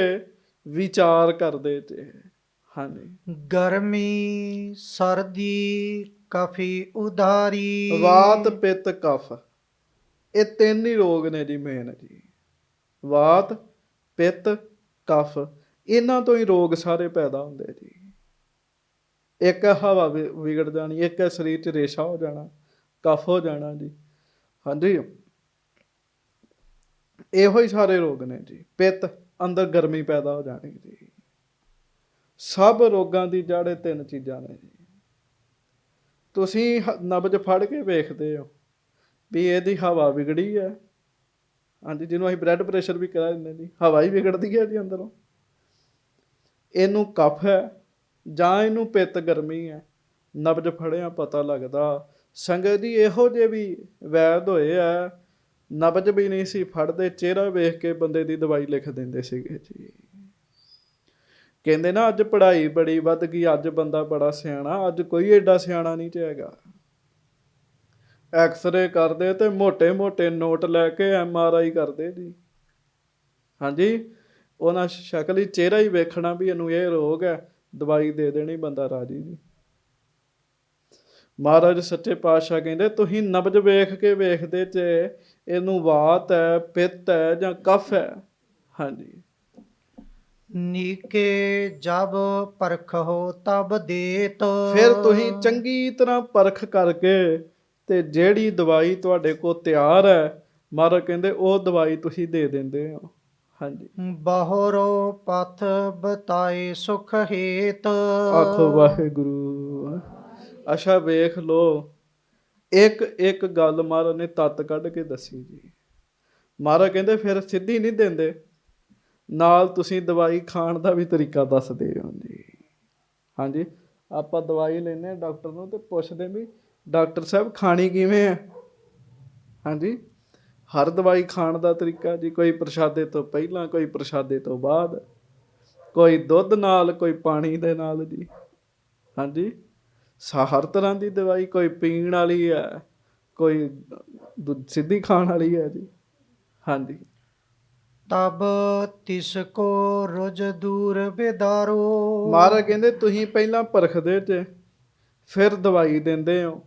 ਵਿਚਾਰ ਕਰਦੇ ਤੇ। ਹਾਂਜੀ। ਗਰਮੀ ਸਰਦੀ ਕਫੀ ਉਧਾਰੀ। ਵਾਤ ਪਿੱਤ ਕਫ, ਇਹ ਤਿੰਨ ਹੀ ਰੋਗ ਨੇ ਜੀ ਮੇਨ ਜੀ। ਵਾਤ ਪਿੱਤ ਕਫ, ਇਹਨਾਂ ਤੋਂ ਹੀ ਰੋਗ ਸਾਰੇ ਪੈਦਾ ਹੁੰਦੇ ਜੀ। ਇੱਕ ਹਵਾ ਵਿਗੜ ਜਾਣੀ, ਇੱਕ ਸਰੀਰ 'ਚ ਰੇਸ਼ਾ ਹੋ ਜਾਣਾ, ਕਫ ਹੋ ਜਾਣਾ ਜੀ। ਹਾਂਜੀ। ਇਹੋ ਹੀ ਸਾਰੇ ਰੋਗ ਨੇ ਜੀ। ਪਿੱਤ, ਅੰਦਰ ਗਰਮੀ ਪੈਦਾ ਹੋ ਜਾਣੀ ਜੀ। ਸਭ ਰੋਗਾਂ ਦੀ ਜੜ ਇਹ ਤਿੰਨ ਚੀਜ਼ਾਂ ਨੇ ਜੀ। ਤੁਸੀਂ ਨਬਜ ਫੜ ਕੇ ਵੇਖਦੇ ਹੋ ਵੀ ਇਹਦੀ ਹਵਾ ਵਿਗੜੀ ਹੈ। ਹਾਂਜੀ, ਜਿਹਨੂੰ ਅਸੀਂ ਬਲੱਡ ਪ੍ਰੈਸ਼ਰ ਵੀ ਕਹਿ ਦਿੰਦੇ ਜੀ, ਹਵਾ ਹੀ ਵਿਗੜਦੀ ਹੈ ਜੀ ਅੰਦਰੋਂ। ਇਹਨੂੰ ਕਫ ਹੈ ਜਾਂ ਇਹਨੂੰ ਪਿੱਤ ਗਰਮੀ ਹੈ। ਨਬਜ ਫੜਿਆ ਪਤਾ ਲੱਗਦਾ। ਸੰਗਤ ਜੀ, ਇਹੋ ਜਿਹੇ ਵੀ ਵੈਦ ਹੋਏ ਆ, ਨਬਜ ਵੀ ਨਹੀਂ ਸੀ ਫੜਦੇ, ਚਿਹਰਾ ਵੇਖ ਕੇ ਬੰਦੇ ਦੀ ਦਵਾਈ ਲਿਖ ਦਿੰਦੇ ਸੀਗੇ ਜੀ। ਕਹਿੰਦੇ ਨਾ, ਅੱਜ ਪੜ੍ਹਾਈ ਬੜੀ ਵੱਧ ਗਈ, ਅੱਜ ਬੰਦਾ ਬੜਾ ਸਿਆਣਾ। ਅੱਜ ਕੋਈ ਏਡਾ ਸਿਆਣਾ ਨਹੀਂ ਹੈਗਾ। ਐਕਸਰੇ ਕਰਦੇ ਤੇ ਮੋਟੇ ਮੋਟੇ ਨੋਟ ਲੈ ਕੇ MRI ਕਰਦੇ ਜੀ। ਹਾਂਜੀ। ਉਹਨਾਂ ਸ਼ਕਲ ਹੀ, ਚਿਹਰਾ ਹੀ ਵੇਖਣਾ ਵੀ ਇਹਨੂੰ ਇਹ ਰੋਗ ਹੈ, ਦਵਾਈ ਦੇ ਦੇਣੀ, ਬੰਦਾ ਰਾਜੀ ਜੀ। ਮਹਾਰਾਜ ਸੱਚੇ ਪਾਤਸ਼ਾਹ ਕਹਿੰਦੇ ਤੁਸੀਂ ਨਬਜ ਵੇਖ ਕੇ ਵੇਖਦੇ ਤੇ ਇਹਨੂੰ ਵਾਤ ਹੈ, ਪਿੱਤ ਹੈ ਜਾਂ ਕਫ ਹੈ। ਹਾਂਜੀ। ਨੀਕੇ ਜਬ ਪਰਖੋ ਤਬ ਦੇਤ। ਫਿਰ ਤੁਸੀਂ ਚੰਗੀ ਤਰ੍ਹਾਂ ਪਰਖ ਕਰਕੇ ਤੇ ਜਿਹੜੀ ਦਵਾਈ ਤੁਹਾਡੇ ਕੋਲ ਤਿਆਰ ਹੈ, ਮਹਾਰਾਜ ਕਹਿੰਦੇ ਉਹ ਦਵਾਈ ਤੁਸੀਂ ਦੇ ਦਿੰਦੇ ਹੋ। ਹਾਂਜੀ। ਬਾਹਰੋ ਪਥ ਬਤਾਏ ਸੁਖ ਹੇਤ। ਆਖੋ ਵਾਹਿਗੁਰੂ। ਅੱਛਾ, ਵੇਖ ਲੋ, ਇੱਕ ਇੱਕ ਗੱਲ ਮਹਾਰਾਜ ਨੇ ਤੱਤ ਕੱਢ ਕੇ ਦੱਸੀ ਜੀ। ਮਹਾਰਾਜ ਕਹਿੰਦੇ ਫਿਰ ਸਿੱਧੀ ਨਹੀਂ ਦਿੰਦੇ, ਨਾਲ ਤੁਸੀਂ ਦਵਾਈ ਖਾਣ ਦਾ ਵੀ ਤਰੀਕਾ ਦੱਸਦੇ ਹੋ ਜੀ। ਹਾਂਜੀ। ਆਪਾਂ ਦਵਾਈ ਲੈਂਦੇ ਹਾਂ ਡਾਕਟਰ ਨੂੰ ਤੇ ਪੁੱਛਦੇ ਵੀ ਡਾਕਟਰ ਸਾਹਿਬ ਖਾਣੀ ਕਿਵੇਂ ਹੈ। ਹਾਂਜੀ। ਹਰ ਦਵਾਈ ਖਾਣ ਦਾ ਤਰੀਕਾ ਜੀ, ਕੋਈ ਪ੍ਰਸ਼ਾਦੇ ਤੋਂ ਪਹਿਲਾਂ, ਕੋਈ ਪ੍ਰਸ਼ਾਦੇ ਤੋਂ ਬਾਅਦ, ਕੋਈ ਦੁੱਧ ਨਾਲ, ਕੋਈ ਪਾਣੀ ਦੇ ਨਾਲ ਜੀ। ਹਾਂਜੀ। ਹਰ ਤਰ੍ਹਾਂ ਦੀ ਦਵਾਈ, ਕੋਈ ਪੀਣ ਵਾਲੀ ਹੈ, ਕੋਈ ਸਿੱਧੀ ਖਾਣ ਵਾਲੀ ਹੈ ਜੀ। ਹਾਂਜੀ। ਤਬ ਤਿਸ ਕੋ ਰੁਜ ਦੂਰ ਬਿਦਾਰੋ। ਮਹਾਰਾਜ ਕਹਿੰਦੇ ਤੁਸੀਂ ਪਹਿਲਾਂ ਪਰਖਦੇ ਤੇ ਫਿਰ ਦਵਾਈ ਦਿੰਦੇ ਹੋ,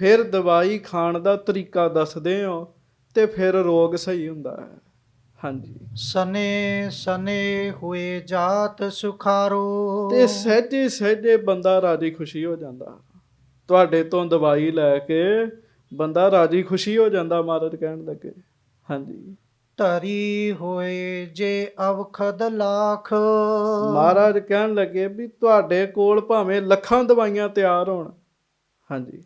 ਫਿਰ ਦਵਾਈ ਖਾਣ ਦਾ ਤਰੀਕਾ ਦੱਸਦੇ ਹੋ, ਤੇ ਫਿਰ ਰੋਗ ਸਹੀ ਹੁੰਦਾ ਹੈ। ਹਾਂਜੀ। ਸਨੇ ਸਨੇ ਹੋਏ ਜਾਤ ਸੁਖਾਰੋ। ਤੇ ਸਹਿਜੇ ਸਹਿਜੇ ਬੰਦਾ ਰਾਜੀ ਖੁਸ਼ੀ ਹੋ ਜਾਂਦਾ। ਤੁਹਾਡੇ ਤੋਂ ਦਵਾਈ ਲੈ ਕੇ ਬੰਦਾ ਰਾਜੀ ਖੁਸ਼ੀ ਹੋ ਜਾਂਦਾ। ਮਹਾਰਾਜ ਕਹਿਣ ਲੱਗੇ। ਹਾਂਜੀ। ਧਰੀ ਹੋਏ ਜੇ ਅਵਖਦ ਲਾਖ। ਮਹਾਰਾਜ ਕਹਿਣ ਲੱਗੇ ਵੀ ਤੁਹਾਡੇ ਕੋਲ ਭਾਵੇਂ ਲੱਖਾਂ ਦਵਾਈਆਂ ਤਿਆਰ ਹੋਣ। ਹਾਂਜੀ।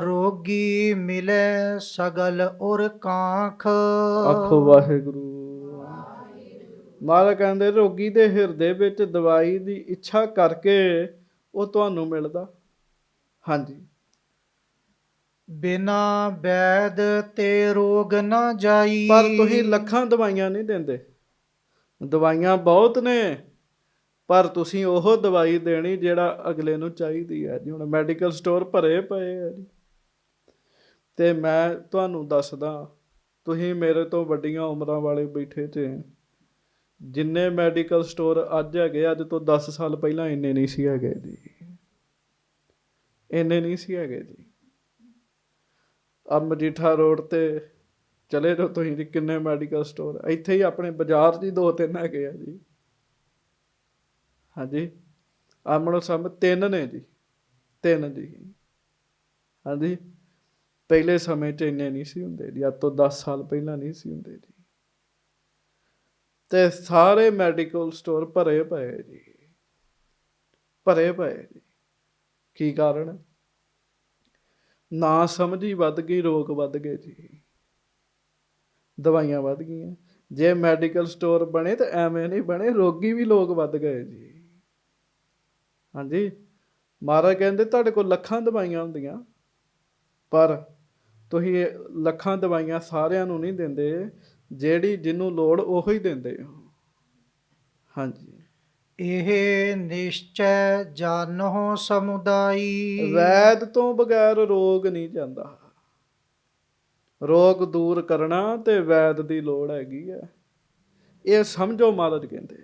ਰੋਗੀ ਮਿਲੇ ਸਗਲ ਉਰ ਕਾਂਖ। ਆਖੋ ਵਾਹਿਗੁਰੂ। ਮਹਾਰਾਜ ਕਹਿੰਦੇ ਰੋਗੀ ਦੇ ਹਿਰਦੇ ਵਿੱਚ ਦਵਾਈ ਦੀ ਇੱਛਾ ਕਰਕੇ ਉਹ ਤੁਹਾਨੂੰ ਮਿਲਦਾ। ਹਾਂਜੀ। ਬਿਨਾ ਵੈਦ ਤੇ ਰੋਗ ਨਾ ਜਾਈ। ਪਰ ਤੁਸੀਂ ਲੱਖਾਂ ਦਵਾਈਆਂ ਨਹੀਂ ਦਿੰਦੇ। ਦਵਾਈਆਂ ਬਹੁਤ ਨੇ, ਪਰ ਤੁਸੀਂ ਉਹ ਦਵਾਈ ਦੇਣੀ ਜਿਹੜਾ ਅਗਲੇ ਨੂੰ ਚਾਹੀਦੀ ਹੈ ਜੀ। ਹੁਣ ਮੈਡੀਕਲ ਸਟੋਰ ਭਰੇ ਪਏ ਆ ਜੀ, ਤੇ ਮੈਂ ਤੁਹਾਨੂੰ ਦੱਸਦਾ, ਤੁਸੀਂ ਮੇਰੇ ਤੋਂ ਵੱਡੀਆਂ ਉਮਰਾਂ ਵਾਲੇ ਬੈਠੇ 'ਚ, ਜਿੰਨੇ ਮੈਡੀਕਲ ਸਟੋਰ ਅੱਜ ਹੈਗੇ, ਅੱਜ ਤੋਂ 10 ਸਾਲ ਪਹਿਲਾਂ ਇੰਨੇ ਨਹੀਂ ਸੀ ਹੈਗੇ ਜੀ। ਇੰਨੇ ਨਹੀਂ ਸੀ ਹੈਗੇ ਜੀ। ਆ ਮਜੀਠਾ ਰੋਡ ਤੇ ਚਲੇ ਜਾਓ ਤੁਸੀਂ ਜੀ, ਕਿੰਨੇ ਮੈਡੀਕਲ ਸਟੋਰ ਇੱਥੇ ਹੀ ਆਪਣੇ ਬਾਜ਼ਾਰ 'ਚ ਹੀ 2-3 ਹੈਗੇ ਆ ਜੀ। ਹਾਂਜੀ, ਆਮਣੋ ਸਾਹਮਣੇ 3 ਨੇ ਜੀ, 3 ਜੀ। ਹਾਂਜੀ, ਪਹਿਲੇ ਸਮੇਂ 'ਚ ਇੰਨੇ ਨਹੀਂ ਸੀ ਹੁੰਦੇ ਜੀ, ਅੱਜ ਤੋਂ 10 ਸਾਲ ਪਹਿਲਾਂ ਨਹੀਂ ਸੀ ਹੁੰਦੇ ਜੀ। ਤੇ ਸਾਰੇ ਮੈਡੀਕਲ ਸਟੋਰ ਭਰੇ ਪਏ ਜੀ, ਭਰੇ ਪਏ ਜੀ। ਕੀ ਕਾਰਨ? ਨਾ ਸਮਝੀ ਵੱਧ ਗਈ, ਰੋਗ ਵੱਧ ਗਏ ਜੀ, ਦਵਾਈਆਂ ਵੱਧ ਗਈਆਂ। ਜੇ ਮੈਡੀਕਲ ਸਟੋਰ ਬਣੇ ਤਾਂ ਐਵੇਂ ਨਹੀਂ ਬਣੇ, ਰੋਗੀ ਵੀ ਲੋਕ ਵੱਧ ਗਏ ਜੀ। ਹਾਂਜੀ, ਮਹਾਰਾਜ ਕਹਿੰਦੇ ਤੁਹਾਡੇ ਕੋਲ ਲੱਖਾਂ ਦਵਾਈਆਂ ਹੁੰਦੀਆਂ, ਪਰ ਤੁਸੀਂ ਲੱਖਾਂ ਦਵਾਈਆਂ ਸਾਰਿਆਂ ਨੂੰ ਨਹੀਂ ਦਿੰਦੇ, ਜਿਹੜੀ ਜਿਹਨੂੰ ਲੋੜ ਉਹੀ ਹੀ ਦਿੰਦੇ ਹੋ। ਹਾਂਜੀ, ਇਹ ਨਿਸ਼ਚੈ ਜਾਣੋ ਸਮੁਦਾਈ। ਵੈਦ ਤੋਂ ਬਗੈਰ ਰੋਗ ਨਹੀਂ ਜਾਂਦਾ। ਰੋਗ ਦੂਰ ਕਰਨਾ ਤੇ ਵੈਦ ਦੀ ਲੋੜ ਹੈਗੀ ਹੈ, ਇਹ ਸਮਝੋ ਮਹਾਰਾਜ ਕਹਿੰਦੇ।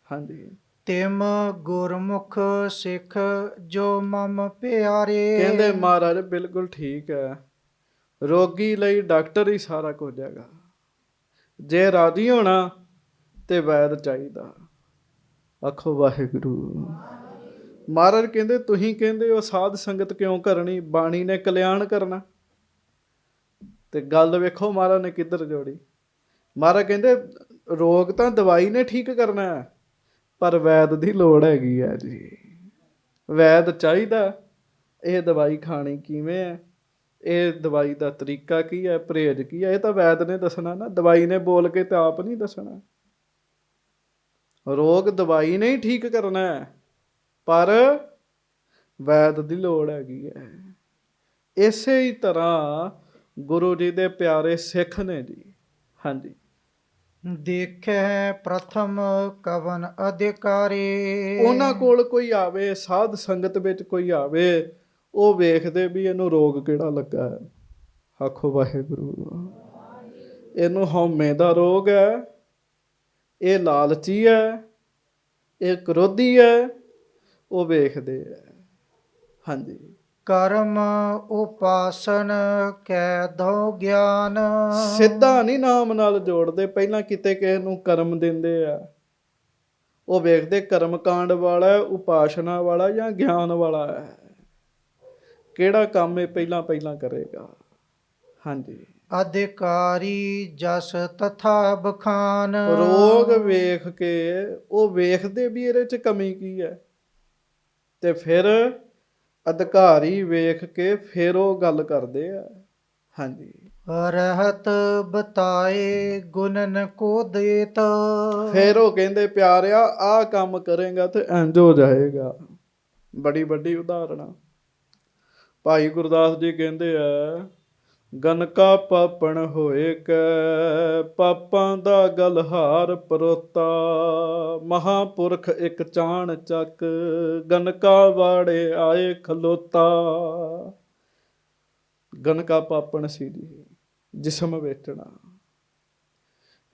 ਹਾਂਜੀ, ਤਿਮ ਗੁਰਮੁਖ ਸਿੱਖ ਜੋ ਮਮ ਪਿਆਰੇ। ਕਹਿੰਦੇ ਮਹਾਰਾਜ ਬਿਲਕੁਲ ਠੀਕ ਹੈ, ਰੋਗੀ ਲਈ ਡਾਕਟਰ ਹੀ ਸਾਰਾ ਕੁਝ ਹੈਗਾ। ਜੇ ਰਾਜੀ ਹੋਣਾ ਤੇ ਵੈਦ ਚਾਹੀਦਾ। ਆਖੋ ਵਾਹਿਗੁਰੂ। ਮਹਾਰਾਜ ਕਹਿੰਦੇ ਤੁਸੀਂ ਕਹਿੰਦੇ ਹੋ ਸਾਧ ਸੰਗਤ ਕਿਉਂ ਕਰਨੀ, ਬਾਣੀ ਨੇ ਕਲਿਆਣ ਕਰਨਾ। ਤੇ ਗੱਲ ਵੇਖੋ ਮਹਾਰਾਜ ਨੇ ਕਿੱਧਰ ਜੋੜੀ। ਮਹਾਰਾਜ ਕਹਿੰਦੇ ਰੋਗ ਤਾਂ ਦਵਾਈ ਨੇ ਠੀਕ ਕਰਨਾ ਹੈ, ਪਰ ਵੈਦ ਦੀ ਲੋੜ ਹੈਗੀ ਹੈ ਜੀ। ਵੈਦ ਚਾਹੀਦਾ। ਇਹ ਦਵਾਈ ਖਾਣੀ ਕਿਵੇਂ ਹੈ, ਇਹ ਦਵਾਈ ਦਾ ਤਰੀਕਾ ਕੀ ਹੈ, ਪਰਹੇਜ਼ ਕੀ ਹੈ, ਇਹ ਤਾਂ ਵੈਦ ਨੇ ਦੱਸਣਾ ਨਾ, ਦਵਾਈ ਨੇ ਬੋਲ ਕੇ ਤਾਂ ਆਪ ਨਹੀਂ ਦੱਸਣਾ। ਰੋਗ ਦਵਾਈ ਨੇ ਹੀ ਠੀਕ ਕਰਨਾ ਹੈ, ਪਰ ਵੈਦ ਦੀ ਲੋੜ ਹੈਗੀ ਹੈ। ਇਸੇ ਹੀ ਤਰ੍ਹਾਂ ਗੁਰੂ ਜੀ ਦੇ ਪਿਆਰੇ ਸਿੱਖ ਨੇ ਜੀ। ਹਾਂਜੀ, ਦੇਖੈ ਪ੍ਰਥਮ ਕਵਨ ਅਧਿਕਾਰੀ। ਉਹਨਾਂ ਕੋਲ ਕੋਈ ਆਵੇ, ਸਾਧ ਸੰਗਤ ਵਿੱਚ ਕੋਈ ਆਵੇ, ਉਹ ਵੇਖਦੇ ਵੀ ਇਹਨੂੰ ਰੋਗ ਕਿਹੜਾ ਲੱਗਾ ਹੈ। ਆਖੋ ਵਾਹਿਗੁਰੂ। ਇਹਨੂੰ ਹਉਮੈ ਦਾ ਰੋਗ ਹੈ, ਇਹ ਲਾਲਚੀ ਹੈ, ਇਹ ਕ੍ਰੋਧੀ ਹੈ, ਉਹ ਵੇਖਦੇ ਹੈ। ਹਾਂਜੀ, ਕਰਮ ਉਪਾਸਨ ਕੈ ਦੋ ਗਿਆਨ। ਸਿੱਧਾ ਨਹੀਂ ਨਾਮ ਨਾਲ ਜੋੜਦੇ, ਪਹਿਲਾਂ ਕਿਤੇ ਕਿਸੇ ਨੂੰ ਕਰਮ ਦਿੰਦੇ ਆ, ਉਹ ਵੇਖਦੇ ਕਰਮ ਕਾਂਡ ਵਾਲਾ, ਉਪਾਸਨਾ ਵਾਲਾ ਜਾਂ ਗਿਆਨ ਵਾਲਾ ਹੈ, ਕਿਹੜਾ ਕੰਮ ਇਹ ਪਹਿਲਾਂ ਪਹਿਲਾਂ ਕਰੇਗਾ। ਹਾਂਜੀ, ਅਧਿਕਾਰੀ ਜਸ ਤਥਾ ਬਖਾਨ। ਰੋਗ ਵੇਖ ਕੇ ਉਹ ਵੇਖਦੇ ਵੀ ਇਹਦੇ 'ਚ ਕਮੀ ਕੀ ਹੈ, ਤੇ ਫਿਰ ਅਧਿਕਾਰੀ ਵੇਖ ਕੇ ਫਿਰ ਉਹ ਗੱਲ ਕਰਦੇ ਆ। ਹਾਂਜੀ, ਰਹਿਤ ਬਤਾਏ ਗੁਣਨ ਕੋ ਦੇਤ। ਫਿਰ ਉਹ ਕਹਿੰਦੇ ਪਿਆਰਿਆ ਆਹ ਕੰਮ ਕਰੇਗਾ ਤੇ ਇੰਝ ਹੋ ਜਾਏਗਾ। ਬੜੀ ਵੱਡੀ ਉਦਾਹਰਣ ਭਾਈ ਗੁਰਦਾਸ ਜੀ ਕਹਿੰਦੇ ਆ, ਗਨਕਾ ਪਾਪਣ ਹੋਏ ਕੈ ਪਾਪਾਂ ਦਾ ਗਲਹਾਰ ਪਰੋਤਾ। ਮਹਾਂਪੁਰਖ ਇੱਕ ਚਾਣ ਚੱਕ ਗਨਕਾ ਵਾੜੇ ਆਏ ਖਲੋਤਾ। ਗਨਕਾ ਪਾਪਣ ਸੀ ਜੀ, ਜਿਸਮ ਵੇਚਣਾ।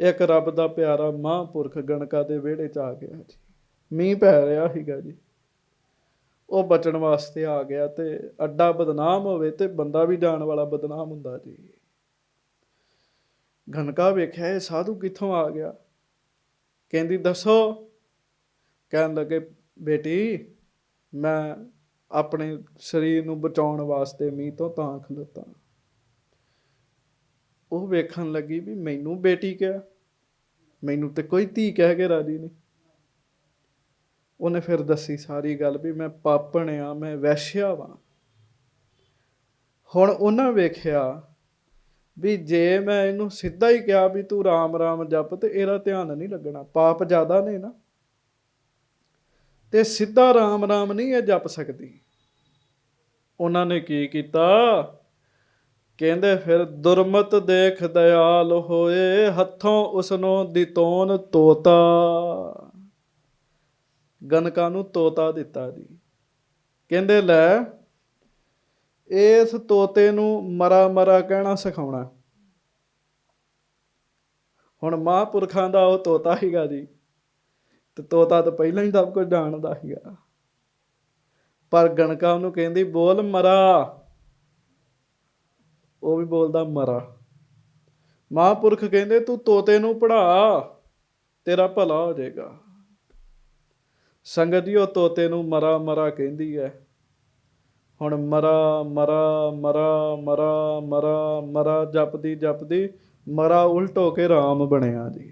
ਇੱਕ ਰੱਬ ਦਾ ਪਿਆਰਾ ਮਹਾਂਪੁਰਖ ਗਣਕਾ ਦੇ ਵਿਹੜੇ 'ਚ ਆ ਗਿਆ ਜੀ। ਮੀਂਹ ਪੈ ਰਿਹਾ ਸੀਗਾ ਜੀ, ਉਹ ਬਚਣ ਵਾਸਤੇ ਆ ਗਿਆ, ਤੇ ਅੱਡਾ ਬਦਨਾਮ ਹੋਵੇ ਤੇ ਬੰਦਾ ਵੀ ਜਾਣ ਵਾਲਾ ਬਦਨਾਮ ਹੁੰਦਾ ਜੀ। ਗਣਕਾ ਵੇਖਿਆ ਇਹ ਸਾਧੂ ਕਿੱਥੋਂ ਆ ਗਿਆ, ਕਹਿੰਦੀ ਦੱਸੋ। ਕਹਿਣ ਲੱਗੇ ਬੇਟੀ ਮੈਂ ਆਪਣੇ ਸਰੀਰ ਨੂੰ ਬਚਾਉਣ ਵਾਸਤੇ ਮੀਂਹ ਤੋਂ ਤਾਂ ਖਲੋਤਾ। ਉਹ ਵੇਖਣ ਲੱਗੀ ਵੀ ਮੈਨੂੰ ਬੇਟੀ ਕਿਹਾ, ਮੈਨੂੰ ਤੇ ਕੋਈ ਧੀ ਕਹਿ ਕੇ ਰਾਜੀ ਨਹੀਂ। ਉਹਨੇ ਫਿਰ ਦੱਸੀ ਸਾਰੀ ਗੱਲ ਵੀ ਮੈਂ ਪਾਪਣ ਆ, ਮੈਂ ਵੈਸ਼ਿਆ ਵਾਂ। ਹੁਣ ਉਹਨਾਂ ਵੇਖਿਆ ਵੀ ਜੇ ਮੈਂ ਇਹਨੂੰ ਸਿੱਧਾ ਹੀ ਕਿਹਾ ਵੀ ਤੂੰ ਰਾਮ ਰਾਮ ਜਪ, ਤੇ ਇਹਦਾ ਧਿਆਨ ਨਹੀਂ ਲੱਗਣਾ, ਪਾਪ ਜ਼ਿਆਦਾ ਨੇ ਨਾ, ਤੇ ਸਿੱਧਾ ਰਾਮ ਰਾਮ ਨਹੀਂ ਇਹ ਜਪ ਸਕਦੀ। ਉਹਨਾਂ ਨੇ ਕੀ ਕੀਤਾ, ਕਹਿੰਦੇ ਫਿਰ ਦੁਰਮਤ ਦੇਖ ਦਇਆਲ ਹੋਏ, ਹੱਥੋਂ ਉਸਨੂੰ ਦਿੱਤੋਨ ਤੋਤਾ। ਗਨਕਾ ਨੂੰ ਤੋਤਾ ਦਿੱਤਾ ਜੀ। ਕਹਿੰਦੇ ਲੈ ਇਸ ਤੋਤੇ ਨੂੰ ਮਰਾ ਮਰਾ ਕਹਿਣਾ ਸਿਖਾਉਣਾ। ਹੁਣ ਮਹਾਂਪੁਰਖਾਂ ਦਾ ਉਹ ਤੋਤਾ ਸੀਗਾ ਜੀ, ਤੇ ਤੋਤਾ ਤਾਂ ਪਹਿਲਾਂ ਹੀ ਸਭ ਕੁਝ ਜਾਣਦਾ ਸੀਗਾ। ਪਰ ਗਣਕਾ ਉਹਨੂੰ ਕਹਿੰਦੀ ਬੋਲ ਮਰਾ, ਉਹ ਵੀ ਬੋਲਦਾ ਮਰਾ। ਮਹਾਂਪੁਰਖ ਕਹਿੰਦੇ ਤੂੰ ਤੋਤੇ ਨੂੰ ਪੜ੍ਹਾ, ਤੇਰਾ ਭਲਾ ਹੋ ਜਾਏਗਾ। ਸੰਗਤ ਜੀ ਉਹ ਤੋਤੇ ਨੂੰ ਮਰਾ ਮਰਾ ਕਹਿੰਦੀ ਹੈ। ਹੁਣ ਮਰਾ ਮਰਾ ਮਰਾ ਮਰਾ ਮਰਾ ਮਰਾ ਜਪਦੀ ਜਪਦੀ ਮਰਾ ਉਲਟ ਹੋ ਕੇ ਰਾਮ ਬਣਿਆ ਜੀ।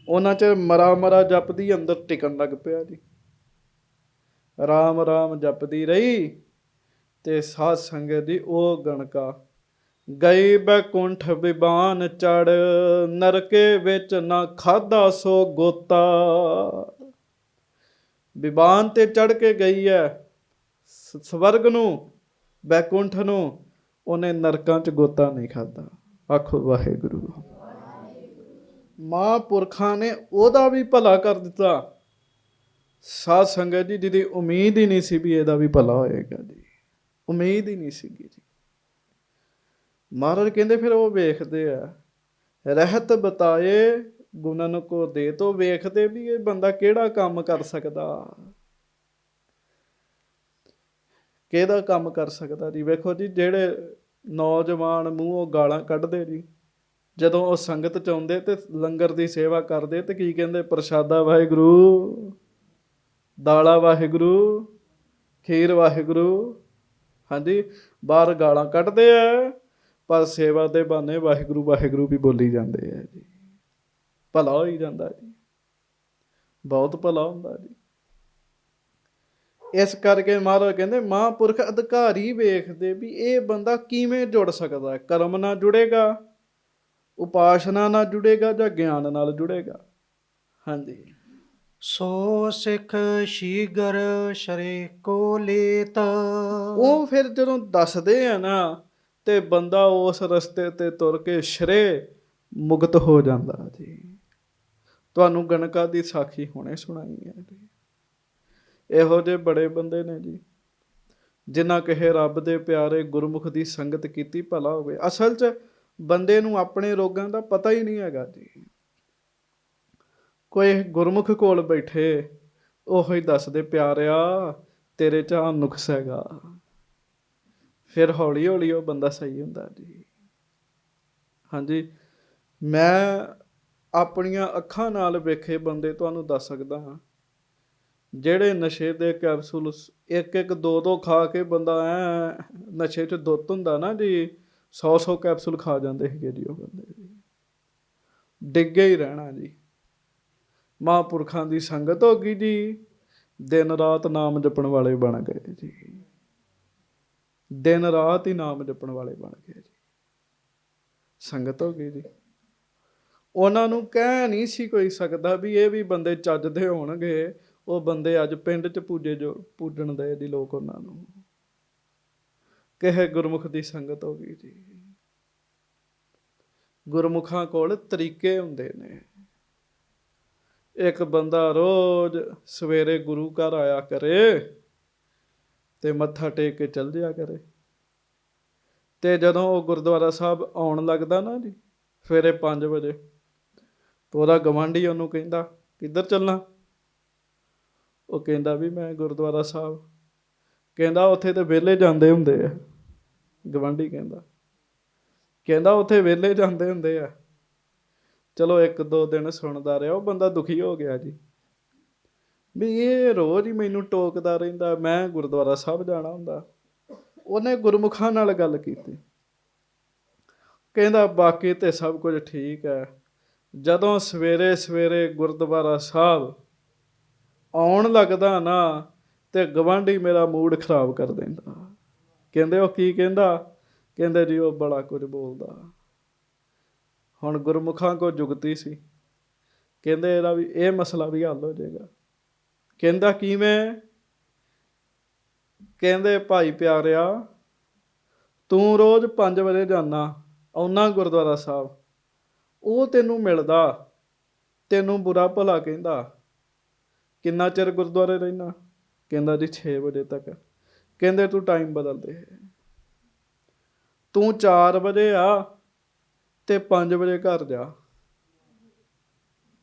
ਉਹਨਾਂ ਚ ਮਰਾ ਮਰਾ ਜਪਦੀ ਅੰਦਰ ਟਿਕਣ ਲੱਗ ਪਿਆ ਜੀ। ਰਾਮ ਰਾਮ ਜਪਦੀ ਰਹੀ ਤੇ ਸਾਧ ਸੰਗਤ ਦੀ ਉਹ ਗਣਕਾ ਗਈ ਬੈਕੁੰਠ ਬਿਬਾਨ ਚੜ, ਨਰਕੇ ਵਿੱਚ ਨਾ ਖਾਧਾ ਸੋ ਗੋਤਾ। ਬਿਬਾਨ ਤੇ ਚੜ ਕੇ ਗਈ ਹੈ ਸਵਰਗ ਨੂੰ, ਬੈਕੁੰਠ ਨੂੰ, ਉਹਨੇ ਨਰਕਾਂ ਚ ਗੋਤਾ ਨਹੀਂ ਖਾਧਾ। ਆਖੋ ਵਾਹਿਗੁਰੂ। ਮਹਾਂਪੁਰਖਾਂ ਨੇ ਉਹਦਾ ਵੀ ਭਲਾ ਕਰ ਦਿੱਤਾ। ਸਾਧ ਸੰਗਤ ਜੀ ਜਿਹਦੀ ਉਮੀਦ ਹੀ ਨਹੀਂ ਸੀ ਵੀ ਇਹਦਾ ਵੀ ਭਲਾ ਹੋਏਗਾ ਜੀ, ਉਮੀਦ ਹੀ ਨਹੀਂ ਸੀਗੀ ਜੀ। ਮਹਾਰਾਜ ਕਹਿੰਦੇ ਫਿਰ ਉਹ ਵੇਖਦੇ ਆ, ਰਹਿਤ ਬਤਾਏ ਗੁਣਨ ਕੋ ਦੇ, ਤੋਂ ਵੇਖਦੇ ਵੀ ਇਹ ਬੰਦਾ ਕਿਹੜਾ ਕੰਮ ਕਰ ਸਕਦਾ, ਕਿਹਦਾ ਕੰਮ ਕਰ ਸਕਦਾ ਜੀ। ਵੇਖੋ ਜੀ ਜਿਹੜੇ ਨੌਜਵਾਨ ਮੂੰਹੋਂ ਗਾਲਾਂ ਕੱਢਦੇ ਜੀ, ਜਦੋਂ ਉਹ ਸੰਗਤ ਚ ਆਉਂਦੇ ਤੇ ਲੰਗਰ ਦੀ ਸੇਵਾ ਕਰਦੇ ਤੇ ਕੀ ਕਹਿੰਦੇ, ਪ੍ਰਸ਼ਾਦਾ ਵਾਹਿਗੁਰੂ, ਦਾਲਾ ਵਾਹਿਗੁਰੂ, ਖੀਰ ਵਾਹਿਗੁਰੂ। ਹਾਂਜੀ, ਬਾਹਰ ਗਾਲਾਂ ਕੱਢਦੇ ਆ ਪਰ ਸੇਵਾ ਦੇ ਬਹਾਨੇ ਵਾਹਿਗੁਰੂ ਵਾਹਿਗੁਰੂ ਵੀ ਬੋਲੀ ਜਾਂਦੇ ਆ ਜੀ। ਭਲਾ ਹੋ ਹੀ ਜਾਂਦਾ ਜੀ, ਬਹੁਤ ਭਲਾ ਹੁੰਦਾ ਜੀ। ਇਸ ਕਰਕੇ ਮਹਾਰਾਜ ਕਹਿੰਦੇ ਮਹਾਂਪੁਰਖ ਅਧਿਕਾਰੀ ਵੇਖਦੇ ਵੀ ਇਹ ਬੰਦਾ ਕਿਵੇਂ ਜੁੜ ਸਕਦਾ, ਕਰਮ ਨਾਲ ਜੁੜੇਗਾ, ਉਪਾਸਨਾ ਨਾਲ ਜੁੜੇਗਾ ਜਾਂ ਗਿਆਨ ਨਾਲ ਜੁੜੇਗਾ। ਹਾਂਜੀ, ਸੋ ਸਿੱਖ ਸ਼ੀਗਰ ਸ਼ਰੇ ਕੋ ਲੇਤ। ਉਹ ਫਿਰ ਜਦੋਂ ਦੱਸਦੇ ਆ ਨਾ ਤੇ ਬੰਦਾ ਉਸ ਰਸਤੇ ਤੇ ਤੁਰ ਕੇ ਸ਼ਰੇ ਮੁਕਤ ਹੋ ਜਾਂਦਾ ਜੀ। ਤੁਹਾਨੂੰ ਗਣਕਾ ਦੀ ਸਾਖੀ ਹੁਣੇ ਸੁਣਾਈ ਹੈ ਜੀ। ਇਹੋ ਜਿਹੇ ਬੜੇ ਬੰਦੇ ਨੇ ਜੀ ਜਿਨ੍ਹਾਂ ਕਿਸੇ ਰੱਬ ਦੇ ਪਿਆਰੇ ਗੁਰਮੁਖ ਦੀ ਸੰਗਤ ਕੀਤੀ ਭਲਾ ਹੋਵੇ। ਅਸਲ 'ਚ ਬੰਦੇ ਨੂੰ ਆਪਣੇ ਰੋਗਾਂ ਦਾ ਪਤਾ ਹੀ ਨਹੀਂ ਹੈਗਾ ਜੀ। ਕੋਈ ਗੁਰਮੁਖ ਕੋਲ ਬੈਠੇ ਉਹੋ ਹੀ ਦੱਸਦੇ, ਪਿਆਰਿਆ ਤੇਰੇ 'ਚ ਆਹ ਨੁਕਸ ਹੈਗਾ, ਫਿਰ ਹੌਲੀ ਹੌਲੀ ਉਹ ਬੰਦਾ ਸਹੀ ਹੁੰਦਾ ਜੀ। ਹਾਂਜੀ, ਮੈਂ ਆਪਣੀਆਂ ਅੱਖਾਂ ਨਾਲ ਵੇਖੇ ਬੰਦੇ ਤੁਹਾਨੂੰ ਦੱਸ ਸਕਦਾ ਹਾਂ, ਜਿਹੜੇ ਨਸ਼ੇ ਦੇ ਕੈਪਸੂਲ ਇੱਕ ਇੱਕ ਦੋ ਦੋ ਖਾ ਕੇ ਬੰਦਾ ਐ ਨਸ਼ੇ 'ਚ ਦੁੱਤ ਹੁੰਦਾ ਨਾ ਜੀ, 100 ਕੈਪਸੂਲ ਖਾ ਜਾਂਦੇ ਸੀਗੇ ਜੀ ਉਹ ਬੰਦੇ ਜੀ, ਡਿੱਗੇ ਹੀ ਰਹਿਣਾ ਜੀ। ਮਹਾਂਪੁਰਖਾਂ ਦੀ ਸੰਗਤ ਹੋ ਗਈ ਜੀ, ਦਿਨ ਰਾਤ ਨਾਮ ਜਪਣ ਵਾਲੇ ਬਣ ਗਏ ਜੀ, ਦਿਨ ਰਾਤ ਹੀ ਨਾਮ ਜਪਣ ਵਾਲੇ ਬਣ ਗਏ ਜੀ। ਸੰਗਤ ਹੋ ਗਈ ਜੀ। ਉਹਨਾਂ ਨੂੰ ਕਹਿ ਨਹੀਂ ਸੀ ਕੋਈ ਸਕਦਾ ਵੀ ਇਹ ਵੀ ਬੰਦੇ ਚੱਜਦੇ ਹੋਣਗੇ। ਉਹ ਬੰਦੇ ਅੱਜ ਪਿੰਡ 'ਚ ਪੂਜਣ ਦੇ ਜੀ ਲੋਕ ਉਹਨਾਂ ਨੂੰ। ਕਿਸੇ ਗੁਰਮੁਖ ਦੀ ਸੰਗਤ ਹੋ ਗਈ ਜੀ। ਗੁਰਮੁਖਾਂ ਕੋਲ ਤਰੀਕੇ ਹੁੰਦੇ ਨੇ। ਇੱਕ ਬੰਦਾ ਰੋਜ਼ ਸਵੇਰੇ ਗੁਰੂ ਘਰ ਆਇਆ ਕਰੇ ਤੇ ਮੱਥਾ ਟੇਕ ਕੇ ਚੱਲ ਜਾਇਆ ਕਰੇ, ਤੇ ਜਦੋਂ ਉਹ ਗੁਰਦੁਆਰਾ ਸਾਹਿਬ ਆਉਣ ਲੱਗਦਾ ਨਾ ਜੀ ਸਵੇਰੇ 5 ਵਜੇ, ਤੇ ਉਹਦਾ ਗਵਾਂਢੀ ਉਹਨੂੰ ਕਹਿੰਦਾ ਕਿੱਧਰ ਚੱਲਣਾ? ਉਹ ਕਹਿੰਦਾ ਵੀ ਮੈਂ ਗੁਰਦੁਆਰਾ ਸਾਹਿਬ। ਕਹਿੰਦਾ ਉੱਥੇ ਤੇ ਵਿਹਲੇ ਜਾਂਦੇ ਹੁੰਦੇ ਆ। ਗਵਾਂਢੀ ਕਹਿੰਦਾ ਉੱਥੇ ਵਿਹਲੇ ਜਾਂਦੇ ਹੁੰਦੇ ਆ। ਚਲੋ 1-2 ਦਿਨ ਸੁਣਦਾ ਰਿਹਾ, ਉਹ ਬੰਦਾ ਦੁਖੀ ਹੋ ਗਿਆ ਜੀ ਵੀ ਇਹ ਰੋਜ਼ ਹੀ ਮੈਨੂੰ ਟੋਕਦਾ ਰਹਿੰਦਾ, ਮੈਂ ਗੁਰਦੁਆਰਾ ਸਾਹਿਬ ਜਾਣਾ ਹੁੰਦਾ। ਉਹਨੇ ਗੁਰਮੁਖਾਂ ਨਾਲ ਗੱਲ ਕੀਤੀ, ਕਹਿੰਦਾ ਬਾਕੀ ਤੇ ਸਭ ਕੁਝ ਠੀਕ ਹੈ, ਜਦੋਂ ਸਵੇਰੇ ਸਵੇਰੇ ਗੁਰਦੁਆਰਾ ਸਾਹਿਬ ਆਉਣ ਲੱਗਦਾ ਨਾ ਤੇ ਗਵਾਂਢੀ ਮੇਰਾ ਮੂਡ ਖਰਾਬ ਕਰ ਦਿੰਦਾ। ਕਹਿੰਦੇ ਉਹ ਕੀ ਕਹਿੰਦਾ? ਕਹਿੰਦੇ ਜੀ ਉਹ ਬੜਾ ਕੁਝ ਬੋਲਦਾ। ਹੁਣ ਗੁਰਮੁਖਾਂ ਕੋਲ ਜੁਗਤੀ ਸੀ, ਕਹਿੰਦੇ ਇਹਦਾ ਵੀ ਇਹ ਮਸਲਾ ਵੀ ਹੱਲ ਹੋ ਜਾਏਗਾ। ਕਹਿੰਦਾ ਕਿਵੇਂ? ਕਹਿੰਦੇ ਭਾਈ ਪਿਆਰਿਆ, ਤੂੰ ਰੋਜ਼ 5 ਵਜੇ ਜਾਂਦਾ ਆਉਣਾ ਗੁਰਦੁਆਰਾ ਸਾਹਿਬ, ਉਹ ਤੈਨੂੰ ਮਿਲਦਾ, ਤੈਨੂੰ ਬੁਰਾ ਭਲਾ ਕਹਿੰਦਾ, ਕਿੰਨਾ ਚਿਰ ਗੁਰਦੁਆਰੇ ਰਹਿਣਾ? ਕਹਿੰਦਾ ਜੀ 6 ਵਜੇ ਤੱਕ। ਕਹਿੰਦੇ ਤੂੰ ਟਾਈਮ ਬਦਲ ਦੇ, ਤੂੰ 4 ਵਜੇ ਆ ਤੇ 5 ਵਜੇ ਘਰ ਜਾ।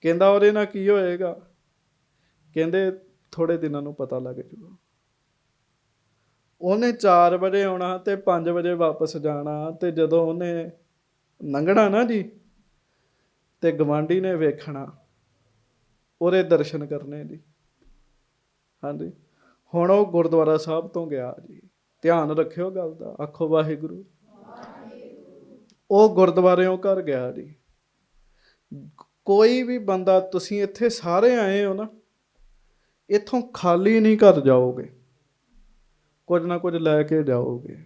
ਕਹਿੰਦਾ ਉਹਦੇ ਨਾਲ ਕੀ ਹੋਏਗਾ? ਕਹਿੰਦੇ ਥੋੜੇ ਦਿਨਾਂ ਨੂੰ ਪਤਾ ਲੱਗ ਜੂਗਾ। ਉਹਨੇ 4 ਵਜੇ ਆਉਣਾ ਤੇ 5 ਵਜੇ ਵਾਪਸ ਜਾਣਾ, ਤੇ ਜਦੋਂ ਉਹਨੇ ਲੰਘਣਾ ਨਾ ਜੀ, ਤੇ ਗਵਾਂਢੀ ਨੇ ਵੇਖਣਾ, ਉਹਦੇ ਦਰਸ਼ਨ ਕਰਨੇ ਜੀ। ਹਾਂਜੀ, ਹੁਣ ਉਹ ਗੁਰਦੁਆਰਾ ਸਾਹਿਬ ਤੋਂ ਗਿਆ ਜੀ, ਧਿਆਨ ਰੱਖਿਓ ਗੱਲ ਦਾ, ਆਖੋ ਵਾਹਿਗੁਰੂ। ਉਹ ਗੁਰਦੁਆਰਿਓਂ ਘਰ ਗਿਆ ਜੀ। ਕੋਈ ਵੀ ਬੰਦਾ, ਤੁਸੀਂ ਇੱਥੇ ਸਾਰੇ ਆਏ ਹੋ ਨਾ, ਇੱਥੋਂ ਖਾਲੀ ਨਹੀਂ ਘਰ ਜਾਓਗੇ, ਕੁਝ ਨਾ ਕੁਝ ਲੈ ਕੇ ਜਾਓਗੇ,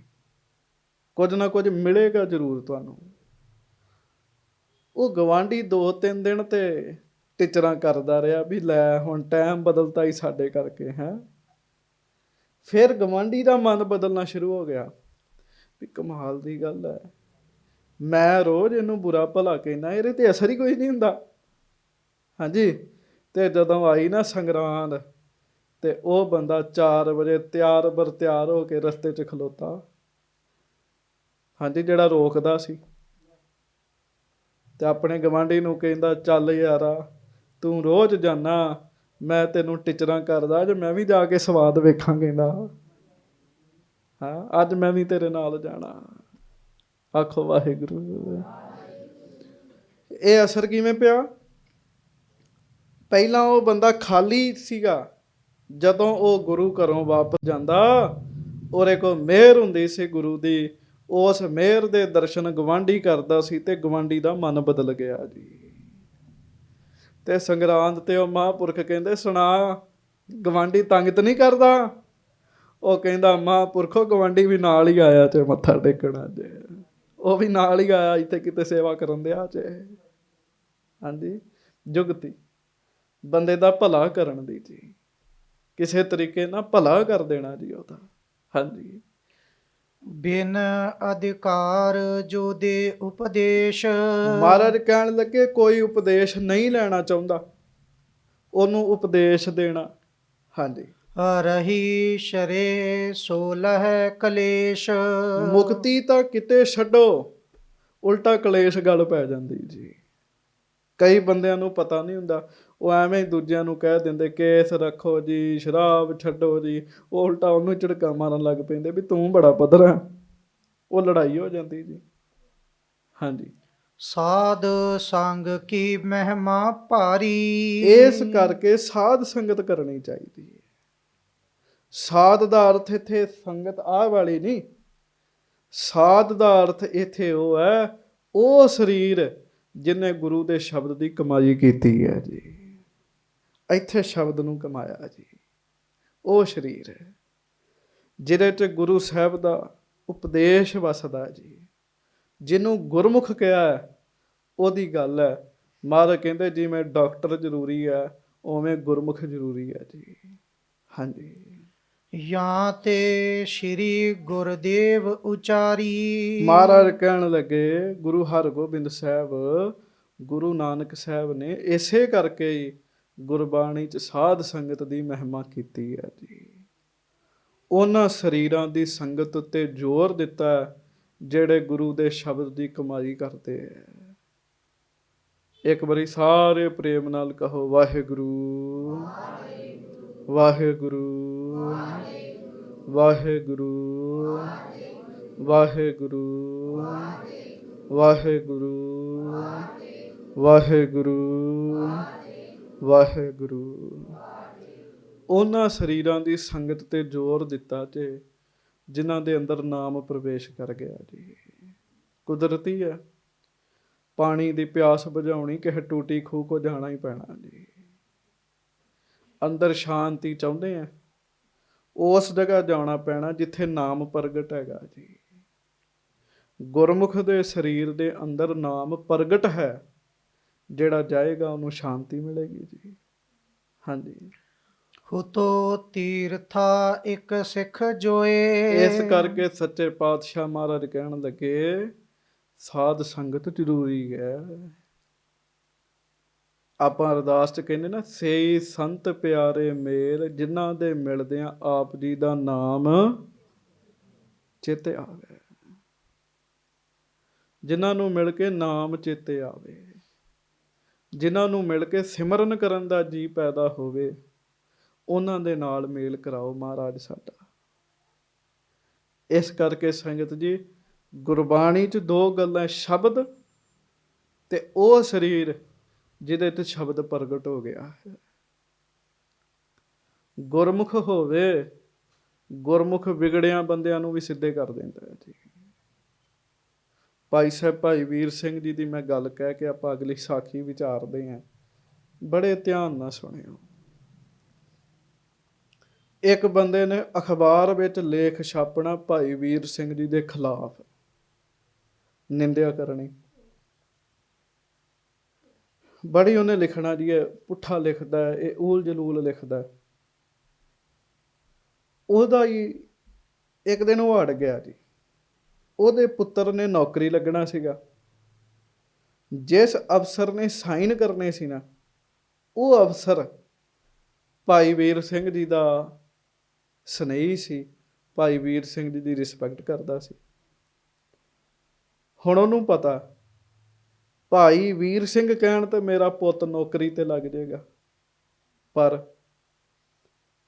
ਕੁਝ ਨਾ ਕੁਝ ਮਿਲੇਗਾ ਜ਼ਰੂਰ ਤੁਹਾਨੂੰ। ਉਹ ਗਵਾਂਢੀ 2-3 ਦਿਨ ਤੇ ਟਿਚਰਾਂ ਕਰਦਾ ਰਿਹਾ ਵੀ ਲੈ ਹੁਣ ਟਾਈਮ ਬਦਲਤਾ ਹੀ ਸਾਡੇ ਕਰਕੇ ਹੈ। ਫਿਰ ਗਵਾਂਢੀ ਦਾ ਮਨ ਬਦਲਣਾ ਸ਼ੁਰੂ ਹੋ ਗਿਆ ਵੀ ਕਮਾਲ ਦੀ ਗੱਲ ਹੈ, ਮੈਂ ਰੋਜ਼ ਇਹਨੂੰ ਬੁਰਾ ਭਲਾ ਕਹਿੰਦਾ, ਇਹਦੇ ਤੇ ਅਸਰ ਹੀ ਕੋਈ ਨਹੀਂ ਹੁੰਦਾ। ਹਾਂਜੀ, ਤੇ ਜਦੋਂ ਆਈ ਨਾ ਸੰਗਰਾਂਦ, ਤੇ ਉਹ ਬੰਦਾ 4 ਵਜੇ ਤਿਆਰ ਬਰ ਤਿਆਰ ਹੋ ਕੇ ਰਸਤੇ 'ਚ ਖਲੋਤਾ। ਹਾਂਜੀ, ਜਿਹੜਾ ਰੋਕਦਾ ਸੀ, ਤੇ ਆਪਣੇ ਗਵਾਂਢੀ ਨੂੰ ਕਹਿੰਦਾ ਚੱਲ ਯਾਰਾ, ਤੂੰ ਰੋਜ਼ ਜਾਨਾ, ਮੈਂ ਤੈਨੂੰ ਟਿਚਰਾਂ ਕਰਦਾ, ਅੱਜ ਮੈਂ ਵੀ ਜਾ ਕੇ ਸਵਾਦ ਵੇਖਾਂ। ਕਹਿੰਦਾ ਹਾਂ, ਅੱਜ ਮੈਂ ਵੀ ਤੇਰੇ ਨਾਲ ਜਾਣਾ। ਆਖੋ ਵਾਹਿਗੁਰੂ। ਇਹ ਅਸਰ ਕਿਵੇਂ ਪਿਆ? ਪਹਿਲਾਂ ਉਹ ਬੰਦਾ ਖਾਲੀ ਸੀਗਾ, ਜਦੋਂ ਉਹ ਗੁਰੂ ਘਰੋਂ ਵਾਪਸ ਜਾਂਦਾ, ਉਹਦੇ ਕੋਲ ਮਿਹਰ ਹੁੰਦੀ ਸੀ ਗੁਰੂ ਦੀ, ਉਸ ਮਿਹਰ ਦੇ ਦਰਸ਼ਨ ਗਵਾਂਢੀ ਕਰਦਾ ਸੀ, ਤੇ ਗਵਾਂਢੀ ਦਾ ਮਨ ਬਦਲ ਗਿਆ ਜੀ। ਤੇ ਸੰਗਰਾਂਦ ਤੇ ਉਹ ਮਹਾਂਪੁਰਖ ਕਹਿੰਦੇ ਸੁਣਾ, ਗਵਾਂਢੀ ਤੰਗ ਤਾਂ ਨਹੀਂ ਕਰਦਾ? ਉਹ ਕਹਿੰਦਾ ਮਹਾਂਪੁਰਖੋ, ਗਵਾਂਢੀ ਵੀ ਨਾਲ ਹੀ ਆਇਆ ਤੇ ਮੱਥਾ ਟੇਕਣ, ਅੱਜ ਉਹ ਵੀ ਨਾਲ ਹੀ ਆਇਆ, ਇੱਥੇ ਕਿਤੇ ਸੇਵਾ ਕਰਨ ਦਿਆ ਚ। ਹਾਂਜੀ, ਜੁਗਤੀ ਬੰਦੇ ਦਾ ਭਲਾ ਕਰਨ ਦੀ ਜੀ, ਕਿਸੇ ਤਰੀਕੇ ਨਾਲ ਭਲਾ ਕਰ ਦੇਣਾ ਜੀ ਉਹਦਾ। ਹਾਂਜੀ, ਬਿਨ ਅਧਿਕਾਰ ਜੋ ਦੇ ਉਪਦੇਸ਼। ਮਹਾਰਾਜ ਕਹਿਣ ਲੱਗੇ ਕੋਈ ਉਪਦੇਸ਼ ਨਹੀਂ ਲੈਣਾ ਚਾਹੁੰਦਾ, ਉਹਨੂੰ ਉਪਦੇਸ਼ ਦੇਣਾ। ਹਾਂਜੀ, ਰਹੀ ਸ਼ਰੇ ਸੋ ਲਹੈ ਕਲੇਸ਼। ਮੁਕਤੀ ਤਾਂ ਕਿਤੇ ਛੱਡੋ, ਉਲਟਾ ਕਲੇਸ਼ ਗੱਲ ਪੈ ਜਾਂਦੀ ਜੀ। ਕਈ ਬੰਦਿਆਂ ਨੂੰ ਪਤਾ ਨਹੀਂ ਹੁੰਦਾ, ਉਹ ਐਵੇਂ ਹੀ ਦੂਜਿਆਂ ਨੂੰ ਕਹਿ ਦਿੰਦੇ ਕੇਸ ਰੱਖੋ ਜੀ, ਸ਼ਰਾਬ ਛੱਡੋ ਜੀ, ਉਹ ਉਲਟਾ ਉਹਨੂੰ ਝਿੜਕਾਂ ਮਾਰਨ ਲੱਗ ਪੈਂਦੇ ਵੀ ਤੂੰ ਬੜਾ ਪੱਧਰਾ, ਉਹ ਲੜਾਈ ਹੋ ਜਾਂਦੀ ਜੀ। ਹਾਂਜੀ, ਸਾਧ ਸੰਗ ਕੀ ਮਹਿਮਾ ਭਾਰੀ। ਇਸ ਕਰਕੇ ਸਾਧ ਸੰਗਤ ਕਰਨੀ ਚਾਹੀਦੀ ਹੈ। ਸਾਧ ਦਾ ਅਰਥ ਇੱਥੇ ਸੰਗਤ ਆਹ ਵਾਲੀ ਨਹੀਂ, ਸਾਧ ਦਾ ਅਰਥ ਇੱਥੇ ਉਹ ਹੈ, ਉਹ ਸਰੀਰ ਜਿਹਨੇ ਗੁਰੂ ਦੇ ਸ਼ਬਦ ਦੀ ਕਮਾਈ ਕੀਤੀ ਹੈ ਜੀ। ਇੱਥੇ ਸ਼ਬਦ ਨੂੰ ਕਮਾਇਆ ਜੀ, ਉਹ ਸਰੀਰ ਹੈ ਜਿਹਦੇ 'ਚ ਗੁਰੂ ਸਾਹਿਬ ਦਾ ਉਪਦੇਸ਼ ਵਸਦਾ ਜੀ। ਜਿਹਨੂੰ ਗੁਰਮੁਖ ਕਿਹਾ ਉਹਦੀ ਗੱਲ ਹੈ। ਮਹਾਰਾਜ ਕਹਿੰਦੇ ਜਿਵੇਂ ਡਾਕਟਰ ਜ਼ਰੂਰੀ ਹੈ, ਉਵੇਂ ਗੁਰਮੁਖ ਜ਼ਰੂਰੀ ਹੈ ਜੀ। ਹਾਂਜੀ, ਜਾਂ ਤੇ ਸ਼੍ਰੀ ਗੁਰਦੇਵ ਉਚਾਰੀ। ਮਹਾਰਾਜ ਕਹਿਣ ਲੱਗੇ ਗੁਰੂ ਹਰਗੋਬਿੰਦ ਸਾਹਿਬ, ਗੁਰੂ ਨਾਨਕ ਸਾਹਿਬ ਨੇ ਇਸੇ ਕਰਕੇ ਹੀ ਗੁਰਬਾਣੀ 'ਚ ਸਾਧ ਸੰਗਤ ਦੀ ਮਹਿਮਾ ਕੀਤੀ ਹੈ ਜੀ। ਉਹਨਾਂ ਸਰੀਰਾਂ ਦੀ ਸੰਗਤ ਉੱਤੇ ਜ਼ੋਰ ਦਿੱਤਾ ਜਿਹੜੇ ਗੁਰੂ ਦੇ ਸ਼ਬਦ ਦੀ ਕਮਾਈ ਕਰਦੇ ਹੈ। ਇੱਕ ਵਾਰੀ ਸਾਰੇ ਪ੍ਰੇਮ ਨਾਲ ਕਹੋ ਵਾਹਿਗੁਰੂ ਵਾਹਿਗੁਰੂ ਵਾਹਿਗੁਰੂ ਵਾਹਿਗੁਰੂ ਵਾਹਿਗੁਰੂ ਵਾਹਿਗੁਰੂ ਵਾਹਿਗੁਰੂ। ਉਹਨਾਂ ਸਰੀਰਾਂ ਦੀ ਸੰਗਤ ਤੇ ਜ਼ੋਰ ਦਿੱਤਾ ਤੇ ਜਿਨ੍ਹਾਂ ਦੇ ਅੰਦਰ ਨਾਮ ਪ੍ਰਵੇਸ਼ ਕਰ ਗਿਆ ਜੀ। ਕੁਦਰਤੀ ਹੈ, ਪਾਣੀ ਦੀ ਪਿਆਸ ਬੁਝਾਉਣੀ ਕਿਸੇ ਟੂਟੀ ਖੂਹ ਕੋ ਜਾਣਾ ਹੀ ਪੈਣਾ ਜੀ। ਅੰਦਰ ਸ਼ਾਂਤੀ ਚਾਹੁੰਦੇ ਆ, ਉਸ ਜਗ੍ਹਾ ਜਾਣਾ ਪੈਣਾ ਜਿੱਥੇ ਨਾਮ ਪ੍ਰਗਟ ਹੈਗਾ ਜੀ। ਗੁਰਮੁਖ ਦੇ ਸਰੀਰ ਦੇ ਅੰਦਰ ਨਾਮ ਪ੍ਰਗਟ ਹੈ, ਜਿਹੜਾ ਜਾਏਗਾ ਉਹਨੂੰ ਸ਼ਾਂਤੀ ਮਿਲੇਗੀ ਜੀ। ਹਾਂਜੀ, ਹੁਤੋ ਤੀਰਥਾ ਇੱਕ ਸਿੱਖ ਜੋਏ। ਇਸ ਕਰਕੇ ਸੱਚੇ ਪਾਤਸ਼ਾਹ ਮਹਾਰਾਜ ਕਹਿਣ ਲੱਗੇ ਸਾਧ ਸੰਗਤ ਜ਼ਰੂਰੀ ਹੈ। ਆਪਾਂ ਅਰਦਾਸ 'ਚ ਕਹਿੰਦੇ ਨਾ, ਸੇਈ ਸੰਤ ਪਿਆਰੇ ਮੇਲ, ਜਿਨ੍ਹਾਂ ਦੇ ਮਿਲਦਿਆਂ ਆਪ ਜੀ ਦਾ ਨਾਮ ਚੇਤੇ ਆਵੇ। ਜਿਨ੍ਹਾਂ ਨੂੰ ਮਿਲ ਕੇ ਨਾਮ ਚੇਤੇ ਆਵੇ, ਜਿਨ੍ਹਾਂ ਨੂੰ ਮਿਲ ਕੇ ਸਿਮਰਨ ਕਰਨ ਦਾ ਜੀ ਪੈਦਾ ਹੋਵੇ, ਉਹਨਾਂ ਦੇ ਨਾਲ ਮੇਲ ਕਰਾਓ ਮਹਾਰਾਜ ਸਾਡਾ। ਇਸ ਕਰਕੇ ਸੰਗਤ ਜੀ, ਗੁਰਬਾਣੀ 'ਚ ਦੋ ਗੱਲਾਂ, ਸ਼ਬਦ ਤੇ ਉਹ ਸਰੀਰ ਜਿਹਦੇ ਤੇ ਸ਼ਬਦ ਪ੍ਰਗਟ ਹੋ ਗਿਆ ਹੈ। ਗੁਰਮੁਖ ਹੋਵੇ, ਗੁਰਮੁਖ ਵਿਗੜਿਆਂ ਬੰਦਿਆਂ ਨੂੰ ਵੀ ਸਿੱਧੇ ਕਰ ਦਿੰਦਾ ਹੈ ਜੀ। ਭਾਈ ਸਾਹਿਬ ਭਾਈ ਵੀਰ ਸਿੰਘ ਜੀ ਦੀ ਮੈਂ ਗੱਲ ਕਹਿ ਕੇ ਆਪਾਂ ਅਗਲੀ ਸਾਖੀ ਵਿਚਾਰਦੇ ਹਾਂ, ਬੜੇ ਧਿਆਨ ਨਾਲ ਸੁਣਿਓ। ਇੱਕ ਬੰਦੇ ਨੇ ਅਖਬਾਰ ਵਿੱਚ ਲੇਖ ਛਾਪਣਾ ਭਾਈ ਵੀਰ ਸਿੰਘ ਜੀ ਦੇ ਖਿਲਾਫ, ਨਿੰਦਿਆ ਕਰਨੀ। ਬੜੀ ਉਹਨੇ ਲਿਖਣਾ ਜੀ, ਇਹ ਪੁੱਠਾ ਲਿਖਦਾ ਹੈ, ਇਹ ਊਲ ਜਲੂਲ ਲਿਖਦਾ। ਉਹਦਾ ਹੀ ਇੱਕ ਦਿਨ ਉਹ ਅੜ ਗਿਆ ਜੀ। ਉਹਦੇ ਪੁੱਤਰ ਨੇ ਨੌਕਰੀ ਲੱਗਣਾ ਸੀਗਾ। ਜਿਸ ਅਫਸਰ ਨੇ ਸਾਈਨ ਕਰਨੇ ਸੀ ਨਾ, ਉਹ ਅਫਸਰ ਭਾਈ ਵੀਰ ਸਿੰਘ ਜੀ ਦਾ ਸਨੇਹੀ ਸੀ, ਭਾਈ ਵੀਰ ਸਿੰਘ ਜੀ ਦੀ ਰਿਸਪੈਕਟ ਕਰਦਾ ਸੀ। ਹੁਣ ਉਹਨੂੰ ਪਤਾ ਭਾਈ ਵੀਰ ਸਿੰਘ ਕਹਿਣ ਤੇ ਮੇਰਾ ਪੁੱਤ ਨੌਕਰੀ ਤੇ ਲੱਗ ਜਾਏਗਾ, ਪਰ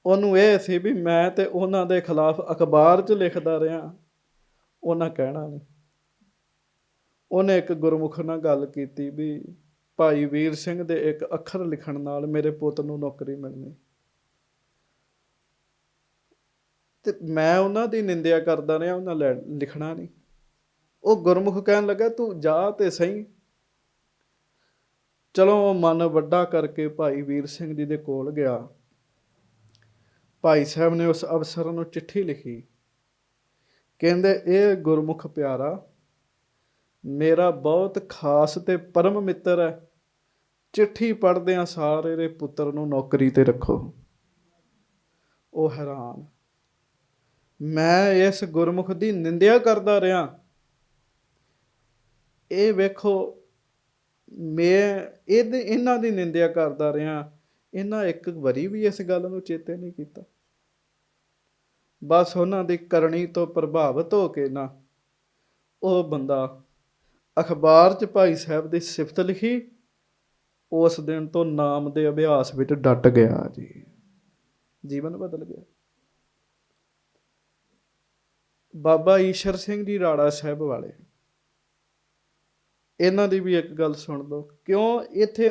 ਉਹਨੂੰ ਇਹ ਸੀ ਵੀ ਮੈਂ ਤੇ ਉਹਨਾਂ ਦੇ ਖਿਲਾਫ ਅਖਬਾਰ 'ਚ ਲਿਖਦਾ ਰਿਹਾ, ਉਹਨਾਂ ਕਹਿਣਾ ਨਹੀਂ। ਉਹਨੇ ਇੱਕ ਗੁਰਮੁਖ ਨਾਲ ਗੱਲ ਕੀਤੀ ਵੀ ਭਾਈ ਵੀਰ ਸਿੰਘ ਦੇ ਇੱਕ ਅੱਖਰ ਲਿਖਣ ਨਾਲ ਮੇਰੇ ਪੁੱਤ ਨੂੰ ਨੌਕਰੀ ਮਿਲਣੀ, ਤੇ ਮੈਂ ਉਹਨਾਂ ਦੀ ਨਿੰਦਿਆ ਕਰਦਾ ਰਿਹਾ, ਉਹਨਾਂ ਲਿਖਣਾ ਨਹੀਂ। ਉਹ ਗੁਰਮੁਖ ਕਹਿਣ ਲੱਗਾ ਤੂੰ ਜਾ ਤੇ ਸਹੀ। ਚਲੋ ਮਨ ਵੱਡਾ ਕਰਕੇ ਭਾਈ ਵੀਰ ਸਿੰਘ ਜੀ ਦੇ ਕੋਲ ਗਿਆ। ਭਾਈ ਸਾਹਿਬ ਨੇ ਉਸ ਅਫਸਰ ਨੂੰ ਚਿੱਠੀ ਲਿਖੀ, ਕਹਿੰਦੇ ਇਹ ਗੁਰਮੁਖ ਪਿਆਰਾ ਮੇਰਾ ਬਹੁਤ ਖਾਸ ਤੇ ਪਰਮ ਮਿੱਤਰ ਹੈ, ਚਿੱਠੀ ਪੜ੍ਹਦਿਆਂ ਸਾਰੇ ਦੇ ਪੁੱਤਰ ਨੂੰ ਨੌਕਰੀ ਤੇ ਰੱਖੋ। ਉਹ ਹੈਰਾਨ, ਮੈਂ ਇਸ ਗੁਰਮੁਖ ਦੀ ਨਿੰਦਿਆ ਕਰਦਾ ਰਿਹਾ, ਇਹ ਵੇਖੋ ਮੈਂ ਇਹਨਾਂ ਦੀ ਨਿੰਦਿਆ ਕਰਦਾ ਰਿਹਾ, ਇਹਨਾਂ ਇੱਕ ਵਾਰੀ ਵੀ ਇਸ ਗੱਲ ਨੂੰ ਚੇਤੇ ਨਹੀਂ ਕੀਤਾ। ਬਸ ਉਹਨਾਂ ਦੀ ਕਰਨੀ ਤੋਂ ਪ੍ਰਭਾਵਿਤ ਹੋ ਕੇ ਨਾ ਉਹ ਬੰਦਾ ਅਖਬਾਰ 'ਚ ਭਾਈ ਸਾਹਿਬ ਦੀ ਸਿਫਤ ਲਿਖੀ, ਉਸ ਦਿਨ ਤੋਂ ਨਾਮ ਦੇ ਅਭਿਆਸ ਵਿੱਚ ਡਟ ਗਿਆ ਜੀ, ਜੀਵਨ ਬਦਲ ਗਿਆ। ਬਾਬਾ ਈਸ਼ਰ ਸਿੰਘ ਜੀ ਰਾੜਾ ਸਾਹਿਬ ਵਾਲੇ, ਇਹਨਾਂ ਦੀ ਵੀ ਇੱਕ ਗੱਲ ਸੁਣ ਲਓ, ਕਿਉਂ ਇੱਥੇ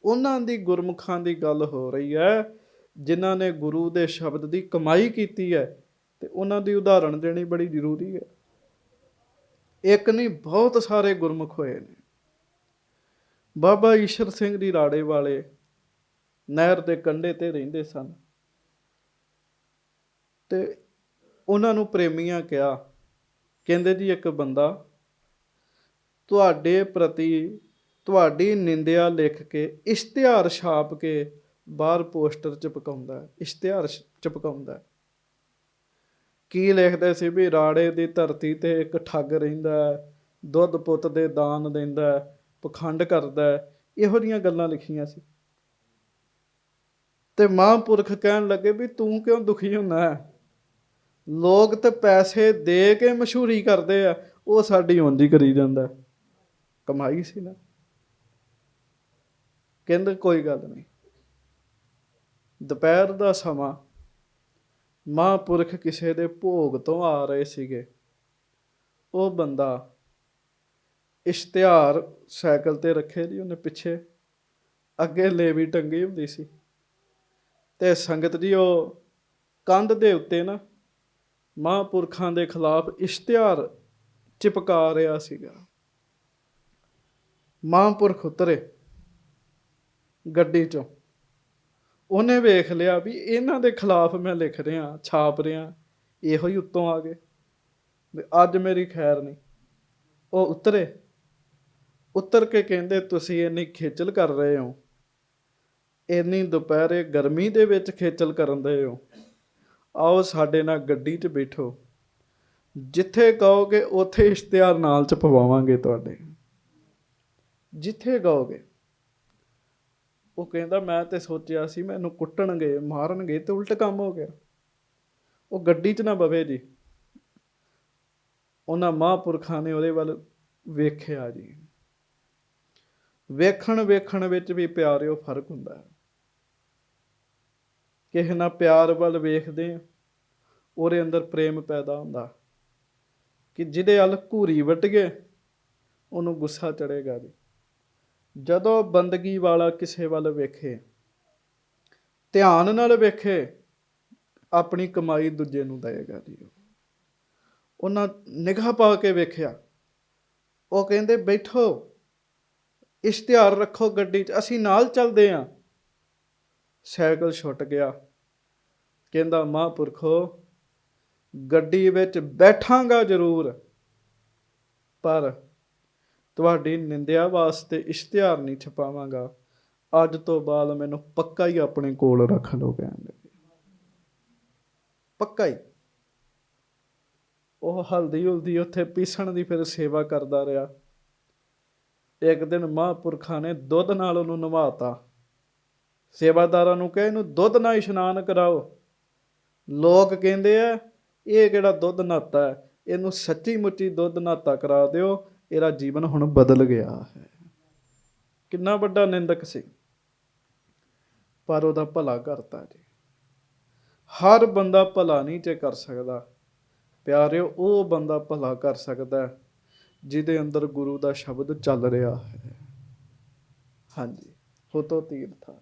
ਉਹਨਾਂ ਦੀ ਗੁਰਮੁਖਾਂ ਦੀ ਗੱਲ ਹੋ ਰਹੀ ਹੈ ਜਿਨ੍ਹਾਂ ਨੇ ਗੁਰੂ ਦੇ ਸ਼ਬਦ ਦੀ ਕਮਾਈ ਕੀਤੀ ਹੈ, ਤੇ ਉਹਨਾਂ ਦੀ ਉਦਾਹਰਣ ਦੇਣੀ ਬੜੀ ਜ਼ਰੂਰੀ ਹੈ। ਇੱਕ ਨਹੀਂ ਬਹੁਤ ਸਾਰੇ ਗੁਰਮੁਖ ਹੋਏ ਨੇ। ਬਾਬਾ ਈਸ਼ਰ ਸਿੰਘ ਜੀ ਰਾੜੇ ਵਾਲੇ ਨਹਿਰ ਦੇ ਕੰਢੇ ਤੇ ਰਹਿੰਦੇ ਸਨ, ਤੇ ਉਹਨਾਂ ਨੂੰ ਪ੍ਰੇਮੀਆਂ ਕਿਹਾ, ਕਹਿੰਦੇ ਜੀ ਇੱਕ ਬੰਦਾ ਤੁਹਾਡੇ ਪ੍ਰਤੀ ਤੁਹਾਡੀ ਨਿੰਦਿਆ ਲਿਖ ਕੇ ਇਸ਼ਤਿਹਾਰ ਛਾਪ ਕੇ ਬਾਹਰ ਪੋਸਟਰ ਚਪਕਾਉਂਦਾ, ਇਸ਼ਤਿਹਾਰ ਚਪਕਾਉਂਦਾ। ਕੀ ਲਿਖਦੇ ਸੀ ਵੀ ਰਾੜੇ ਦੀ ਧਰਤੀ ਤੇ ਇੱਕ ਠੱਗ ਰਹਿੰਦਾ, ਦੁੱਧ ਪੁੱਤ ਦੇ ਦਾਨ ਦਿੰਦਾ, ਪਖੰਡ ਕਰਦਾ, ਇਹੋ ਜਿਹੀਆਂ ਗੱਲਾਂ ਲਿਖੀਆਂ ਸੀ। ਤੇ ਮਹਾਂਪੁਰਖ ਕਹਿਣ ਲੱਗੇ ਵੀ ਤੂੰ ਕਿਉਂ ਦੁਖੀ ਹੁੰਦਾ ਹੈ, ਲੋਕ ਤੇ ਪੈਸੇ ਦੇ ਕੇ ਮਸ਼ਹੂਰੀ ਕਰਦੇ ਆ, ਉਹ ਸਾਡੀ ਉਂਝ ਹੀ ਕਰੀ ਜਾਂਦਾ, ਕਮਾਈ ਸੀ ਨਾ। ਕਹਿੰਦੇ ਕੋਈ ਗੱਲ ਨਹੀਂ। ਦੁਪਹਿਰ ਦਾ ਸਮਾਂ, ਮਹਾਂਪੁਰਖ ਕਿਸੇ ਦੇ ਭੋਗ ਤੋਂ ਆ ਰਹੇ ਸੀਗੇ। ਉਹ ਬੰਦਾ ਇਸ਼ਤਿਹਾਰ ਸਾਈਕਲ ਤੇ ਰੱਖੇ ਜੀ ਉਹਨੇ, ਪਿੱਛੇ ਅੱਗੇ ਲੇਵੀ ਟੰਗੀ ਹੁੰਦੀ ਸੀ, ਤੇ ਸੰਗਤ ਜੀ ਉਹ ਕੰਧ ਦੇ ਉੱਤੇ ਨਾ ਮਹਾਂਪੁਰਖਾਂ ਦੇ ਖਿਲਾਫ ਇਸ਼ਤਿਹਾਰ ਚਿਪਕਾ ਰਿਹਾ ਸੀਗਾ। ਮਹਾਂਪੁਰਖ ਉਤਰੇ ਗੱਡੀ 'ਚੋਂ, ਉਹਨੇ ਵੇਖ ਲਿਆ ਵੀ ਇਹਨਾਂ ਦੇ ਖਿਲਾਫ ਮੈਂ ਲਿਖ ਰਿਹਾ, ਛਾਪ ਰਿਹਾ, ਇਹੋ ਹੀ ਉੱਤੋਂ ਆ ਗਏ ਵੀ ਅੱਜ ਮੇਰੀ ਖੈਰ ਨਹੀਂ। ਉਹ ਉਤਰੇ, ਉਤਰ ਕੇ ਕਹਿੰਦੇ ਤੁਸੀਂ ਇੰਨੀ ਖੇਚਲ ਕਰ ਰਹੇ ਹੋ, ਇੰਨੀ ਦੁਪਹਿਰੇ ਗਰਮੀ ਦੇ ਵਿੱਚ ਖੇਚਲ ਕਰਨ ਦੇ ਹੋ, ਆਓ ਸਾਡੇ ਨਾਲ ਗੱਡੀ 'ਚ ਬੈਠੋ, ਜਿੱਥੇ ਕਹੋਗੇ ਉੱਥੇ ਇਸ਼ਤਿਹਾਰ ਨਾਲ ਛਪਵਾਵਾਂਗੇ ਤੁਹਾਡੇ, ਜਿੱਥੇ ਕਹੋਗੇ। ਉਹ ਕਹਿੰਦਾ ਮੈਂ ਤੇ ਸੋਚਿਆ ਸੀ ਮੈਨੂੰ ਕੁੱਟਣਗੇ ਮਾਰਨਗੇ, ਤੇ ਉਲਟ ਕੰਮ ਹੋ ਗਿਆ। ਉਹ ਗੱਡੀ 'ਚ ਨਾ ਬਵੇ ਜੀ। ਉਹਨਾਂ ਮਹਾਂਪੁਰਖਾਂ ਨੇ ਉਹਦੇ ਵੱਲ ਵੇਖਿਆ ਜੀ। ਵੇਖਣ ਵਿੱਚ ਵੀ ਪਿਆਰਿਓ ਫਰਕ ਹੁੰਦਾ ਹੈ। ਕਿਸੇ ਨਾਲ ਪਿਆਰ ਵੱਲ ਵੇਖਦੇ ਹਾਂ, ਉਹਦੇ ਅੰਦਰ ਪ੍ਰੇਮ ਪੈਦਾ ਹੁੰਦਾ। ਕਿ ਜਿਹਦੇ ਵੱਲ ਘੂਰੀ ਵੱਟ ਗਏ ਉਹਨੂੰ ਗੁੱਸਾ ਚੜੇਗਾ ਜੀ। ਜਦੋਂ ਬੰਦਗੀ ਵਾਲਾ ਕਿਸੇ ਵੱਲ ਵੇਖੇ, ਧਿਆਨ ਨਾਲ ਵੇਖੇ, ਆਪਣੀ ਕਮਾਈ ਦੂਜੇ ਨੂੰ ਦੇਵੇਗਾ ਜੀ। ਉਹਨਾਂ ਨਿਗਾਹ ਪਾ ਕੇ ਵੇਖਿਆ, ਉਹ ਕਹਿੰਦੇ ਬੈਠੋ, ਇਸ਼ਤਿਹਾਰ ਰੱਖੋ ਗੱਡੀ 'ਚ, ਅਸੀਂ ਨਾਲ ਚੱਲਦੇ ਹਾਂ। ਸਾਈਕਲ ਛੁੱਟ ਗਿਆ। ਕਹਿੰਦਾ ਮਹਾਂਪੁਰਖੋ, ਗੱਡੀ ਵਿੱਚ ਬੈਠਾਂਗਾ ਜ਼ਰੂਰ, ਪਰ ਤੁਹਾਡੀ ਨਿੰਦਿਆ ਵਾਸਤੇ ਇਸ਼ਤਿਹਾਰ ਨਹੀਂ ਛਪਾਵਾਂਗਾ। ਅੱਜ ਤੋਂ ਬਾਅਦ ਮੈਨੂੰ ਪੱਕਾ ਹੀ ਆਪਣੇ ਕੋਲ ਰੱਖ ਲਓ। ਕਹਿੰਦੇ ਪੱਕਾ ਹੀ। ਉਹ ਹਲਦੀ ਹੁਲਦੀ ਉੱਥੇ ਪੀਸਣ ਦੀ ਫਿਰ ਸੇਵਾ ਕਰਦਾ ਰਿਹਾ। ਇੱਕ ਦਿਨ ਮਹਾਂਪੁਰਖਾਂ ਨੇ ਦੁੱਧ ਨਾਲ ਉਹਨੂੰ ਨਵਾਤਾ। ਸੇਵਾਦਾਰਾਂ ਨੂੰ ਕਹੇ ਇਹਨੂੰ ਦੁੱਧ ਨਾਲ ਇਸ਼ਨਾਨ ਕਰਾਓ। ਲੋਕ ਕਹਿੰਦੇ ਆ ਇਹ ਕਿਹੜਾ ਦੁੱਧ ਨਹਾਤਾ ਹੈ, ਇਹਨੂੰ ਸੱਚੀ ਮੁੱਚੀ ਦੁੱਧ ਨਹਾਤਾ ਕਰਾ ਦਿਓ, ਇਹਦਾ ਜੀਵਨ ਹੁਣ ਬਦਲ ਗਿਆ ਹੈ। ਕਿੰਨਾ ਵੱਡਾ ਨਿੰਦਕ ਸੀ, ਪਰ ਉਹਦਾ ਭਲਾ ਕਰਤਾ ਜੀ। ਹਰ ਬੰਦਾ ਭਲਾ ਨਹੀਂ ਜੇ ਕਰ ਸਕਦਾ ਪਿਆਰਿਓ, ਉਹ ਬੰਦਾ ਭਲਾ ਕਰ ਸਕਦਾ ਜਿਹਦੇ ਅੰਦਰ ਗੁਰੂ ਦਾ ਸ਼ਬਦ ਚੱਲ ਰਿਹਾ ਹੈ। ਹਾਂਜੀ, ਹੁਤੋ ਤੀਰਥਾ,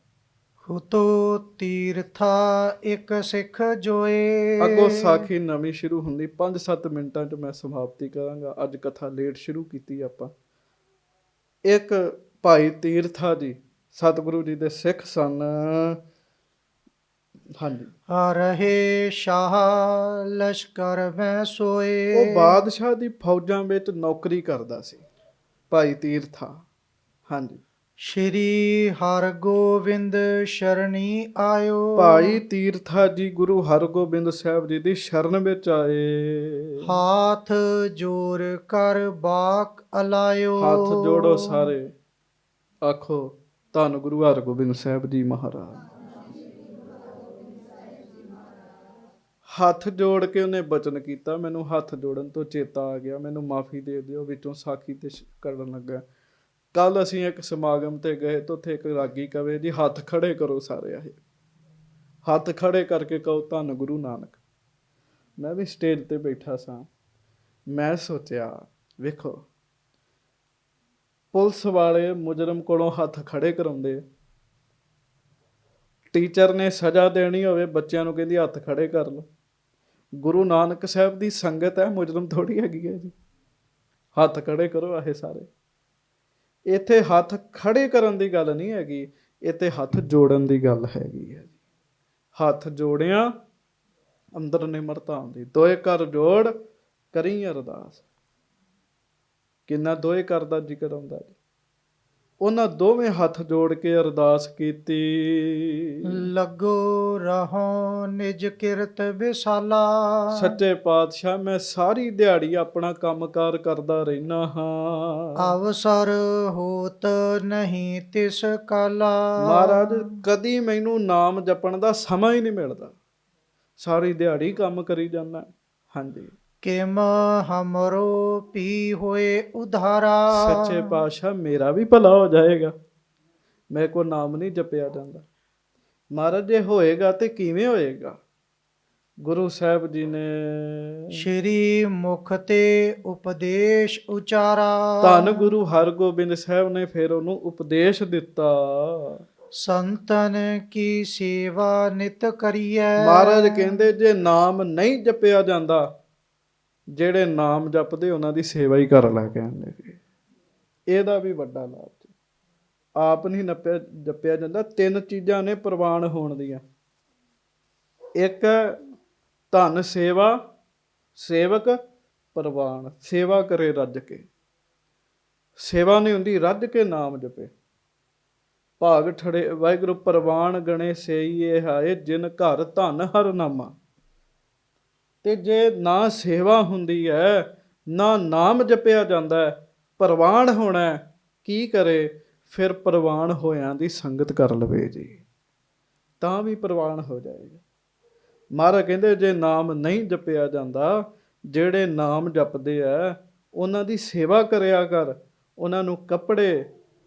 ਹੁਤੋ ਤੀਰਥਾ ਇੱਕ ਸਿੱਖ ਜੋਏ। ਅੱਗੋਂ ਸਾਖੀ ਨਵੀਂ ਸ਼ੁਰੂ ਹੁੰਦੀ, 5-7 ਮਿੰਟਾਂ 'ਚ ਮੈਂ ਸਮਾਪਤੀ ਕਰਾਂਗਾ। ਅੱਜ ਕਥਾ ਲੇਟ ਸ਼ੁਰੂ ਕੀਤੀ ਆਪਾਂ। ਇੱਕ ਭਾਈ ਤੀਰਥਾ ਜੀ ਸਤਿਗੁਰੂ ਜੀ ਦੇ ਸਿੱਖ ਸਨ। ਹਾਂਜੀ, ਰਹੇ ਸ਼ਾਹ ਲਸ਼ਕਰ ਮੈਂ ਸੋਏ। ਉਹ ਬਾਦਸ਼ਾਹ ਦੀ ਫੌਜਾਂ ਵਿੱਚ ਨੌਕਰੀ ਕਰਦਾ ਸੀ ਭਾਈ ਤੀਰਥਾ। ਹਾਂਜੀ, ਸ਼੍ਰੀ ਹਰਗੋਬਿੰਦ ਸ਼ਰਣੀ ਆਇਓ। ਭਾਈ ਤੀਰਥਾ ਜੀ ਗੁਰੂ ਹਰਗੋਬਿੰਦ ਸਾਹਿਬ ਜੀ ਦੀ ਸ਼ਰਨ ਵਿੱਚ ਆਏ। ਹਾਥ ਜੋੜ ਕਰ ਬਾਕ ਅਲਾਇਓ। ਹੱਥ ਜੋੜੋ ਸਾਰੇ, ਆਖੋ ਧੰਨ ਗੁਰੂ ਹਰਗੋਬਿੰਦ ਸਾਹਿਬ ਜੀ ਮਹਾਰਾਜ। ਹੱਥ ਜੋੜ ਕੇ ਉਹਨੇ ਬਚਨ ਕੀਤਾ। ਮੈਨੂੰ ਹੱਥ ਜੋੜਨ ਤੋਂ ਚੇਤਾ ਆ ਗਿਆ, ਮੈਨੂੰ ਮਾਫੀ ਦੇ ਦਿਓ, ਵਿੱਚੋਂ ਸਾਖੀ ਤੇ ਕਰਨ ਲੱਗਾ। ਕੱਲ ਅਸੀਂ ਇੱਕ ਸਮਾਗਮ ਤੇ ਗਏ ਤਾਂ ਉੱਥੇ ਇੱਕ ਰਾਗੀ ਕਵੇ ਜੀ ਹੱਥ ਖੜੇ ਕਰੋ ਸਾਰੇ। ਆਏ ਹੱਥ ਖੜੇ ਕਰਕੇ ਕਹੋ ਧੰਨ ਗੁਰੂ ਨਾਨਕ। ਮੈਂ ਵੀ ਸਟੇਜ ਤੇ ਬੈਠਾ ਸਾਂ। ਮੈਂ ਸੋਚਿਆ ਵੇਖੋ, ਪੁਲਿਸ ਵਾਲੇ ਮੁਜਰਮ ਕੋਲੋਂ ਹੱਥ ਖੜੇ ਕਰਾਉਂਦੇ, ਟੀਚਰ ਨੇ ਸਜ਼ਾ ਦੇਣੀ ਹੋਵੇ ਬੱਚਿਆਂ ਨੂੰ ਕਹਿੰਦੀ ਹੱਥ ਖੜੇ ਕਰ ਲਓ। ਗੁਰੂ ਨਾਨਕ ਸਾਹਿਬ ਦੀ ਸੰਗਤ ਹੈ, ਮੁਜਰਮ ਥੋੜ੍ਹੀ ਹੈਗੀ ਹੈ ਜੀ। ਹੱਥ ਖੜੇ ਕਰੋ ਆਹੇ ਸਾਰੇ। ਇੱਥੇ ਹੱਥ ਖੜੇ ਕਰਨ ਦੀ ਗੱਲ ਨਹੀਂ ਹੈਗੀ, ਇੱਥੇ ਹੱਥ ਜੋੜਨ ਦੀ ਗੱਲ ਹੈਗੀ ਹੈ। ਹੱਥ ਜੋੜਿਆ ਅੰਦਰ ਨਿਮਰਤਾ ਆਉਂਦੀ। ਦੋਏ ਕਰ ਜੋੜ ਕਰੀ ਅਰਦਾਸ। ਕਿੰਨਾ ਦੋਏ ਕਰ ਦਾ ਜ਼ਿਕਰ ਆਉਂਦਾ ਜੀ। ਉਹਨਾਂ ਦੋਵੇਂ ਹੱਥ ਜੋੜ ਕੇ ਅਰਦਾਸ ਕੀਤੀ। ਲੱਗੋ ਰਹੋ ਨਿਜ ਕਿਰਤ ਵਿਸਾਲਾ। ਸੱਚੇ ਪਾਤਸ਼ਾਹ, ਮੈਂ ਸਾਰੀ ਦਿਹਾੜੀ ਆਪਣਾ ਕੰਮਕਾਰ ਕਰਦਾ ਰਹਿਣਾ ਹਾਂ, ਅਵਸਰ ਹੋਤ ਨਹੀਂ ਤਿਸ ਕਾਲਾ। ਮਹਾਰਾਜ ਕਦੀ ਮੈਨੂੰ ਨਾਮ ਜਪਣ ਦਾ ਸਮਾਂ ਹੀ ਨਹੀਂ ਮਿਲਦਾ, ਸਾਰੀ ਦਿਹਾੜੀ ਕੰਮ ਕਰੀ ਜਾਂਦਾ। ਹਾਂਜੀ, ਕਿਮ ਹਮਰੋ ਪੀ ਹੋਏ ਉਧਾਰਾ। ਸੱਚੇ ਪਾਤਸ਼ਾਹ ਮੇਰਾ ਵੀ ਭਲਾ ਹੋ ਜਾਏਗਾ, ਮੇਰੇ ਕੋਲ ਨਾਮ ਨਹੀਂ ਜਪਿਆ ਜਾਂਦਾ। ਮਹਾਰਾਜ ਜੇ ਹੋਏਗਾ ਤੇ ਕਿਵੇਂ ਹੋਏਗਾ? ਗੁਰੂ ਸਾਹਿਬ ਜੀ ਨੇ ਸ਼੍ਰੀ ਮੁਖ ਤੇ ਉਪਦੇਸ਼ ਉਚਾਰਾ। ਧੰਨ ਗੁਰੂ ਹਰਗੋਬਿੰਦ ਸਾਹਿਬ ਨੇ ਫਿਰ ਉਹਨੂੰ ਉਪਦੇਸ਼ ਦਿੱਤਾ। ਸੰਤਨ ਕੀ ਸੇਵਾ ਨਿਤ ਕਰੀਐ। ਮਹਾਰਾਜ ਕਹਿੰਦੇ ਜੇ ਨਾਮ ਨਹੀਂ ਜਪਿਆ ਜਾਂਦਾ, ਜਿਹੜੇ ਨਾਮ ਜਪਦੇ ਉਹਨਾਂ ਦੀ ਸੇਵਾ ਹੀ ਕਰ ਲੈ। ਕਹਿੰਦੇ ਇਹਦਾ ਵੀ ਵੱਡਾ ਲਾਭ। ਆਪ ਨਹੀਂ ਜਪਿਆ ਜਾਂਦਾ। 3 ਚੀਜ਼ਾਂ ਨੇ ਪ੍ਰਵਾਨ ਹੋਣ ਦੀਆਂ। ਇੱਕ ਧਨ ਸੇਵਾ, ਸੇਵਕ ਪ੍ਰਵਾਨ। ਸੇਵਾ ਕਰੇ ਰੱਜ ਕੇ, ਸੇਵਾ ਨਹੀਂ ਹੁੰਦੀ ਰੱਜ ਕੇ ਨਾਮ ਜਪੇ। ਭਾਗ ਠੜੇ ਵਾਹਿਗੁਰੂ ਪ੍ਰਵਾਨ ਗਣੇ ਸੇਈਏ ਹਾਏ, ਜਿਨ ਘਰ ਧਨ ਹਰ ਨਾਮਾ। ਤੇ ਜੇ ਨਾ ਸੇਵਾ ਹੁੰਦੀ ਹੈ, ਨਾ ਨਾਮ ਜਪਿਆ ਜਾਂਦਾ, ਪ੍ਰਵਾਨ ਹੋਣਾ, ਕੀ ਕਰੇ ਫਿਰ? ਪ੍ਰਵਾਨ ਹੋਇਆਂ ਦੀ ਸੰਗਤ ਕਰ ਲਵੇ ਜੀ, ਤਾਂ ਵੀ ਪ੍ਰਵਾਨ ਹੋ ਜਾਏਗਾ। ਮਹਾਰਾਜ ਕਹਿੰਦੇ ਜੇ ਨਾਮ ਨਹੀਂ ਜਪਿਆ ਜਾਂਦਾ, ਜਿਹੜੇ ਨਾਮ ਜਪਦੇ ਆ ਉਹਨਾਂ ਦੀ ਸੇਵਾ ਕਰਿਆ ਕਰ। ਉਹਨਾਂ ਨੂੰ ਕੱਪੜੇ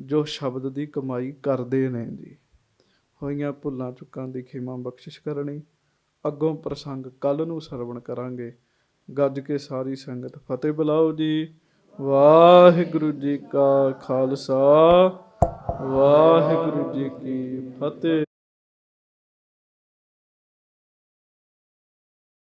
ਜੋ ਸ਼ਬਦ ਦੀ ਕਮਾਈ ਕਰਦੇ ਨੇ ਜੀ। ਹੋਈਆਂ ਭੁੱਲਾਂ ਚੁੱਕਾਂ ਦੀ ਖਿਮਾ ਬਖਸ਼ਿਸ਼ ਕਰਨੀ। ਅੱਗੋਂ ਪ੍ਰਸੰਗ ਕੱਲ ਨੂੰ ਸਰਵਣ ਕਰਾਂਗੇ। ਗੱਜ ਕੇ ਸਾਰੀ ਸੰਗਤ ਫਤਿਹ ਬੁਲਾਓ ਜੀ। ਵਾਹਿਗੁਰੂ ਜੀ ਕਾ ਖਾਲਸਾ, ਵਾਹਿਗੁਰੂ ਜੀ ਕੀ ਫਤਿਹ।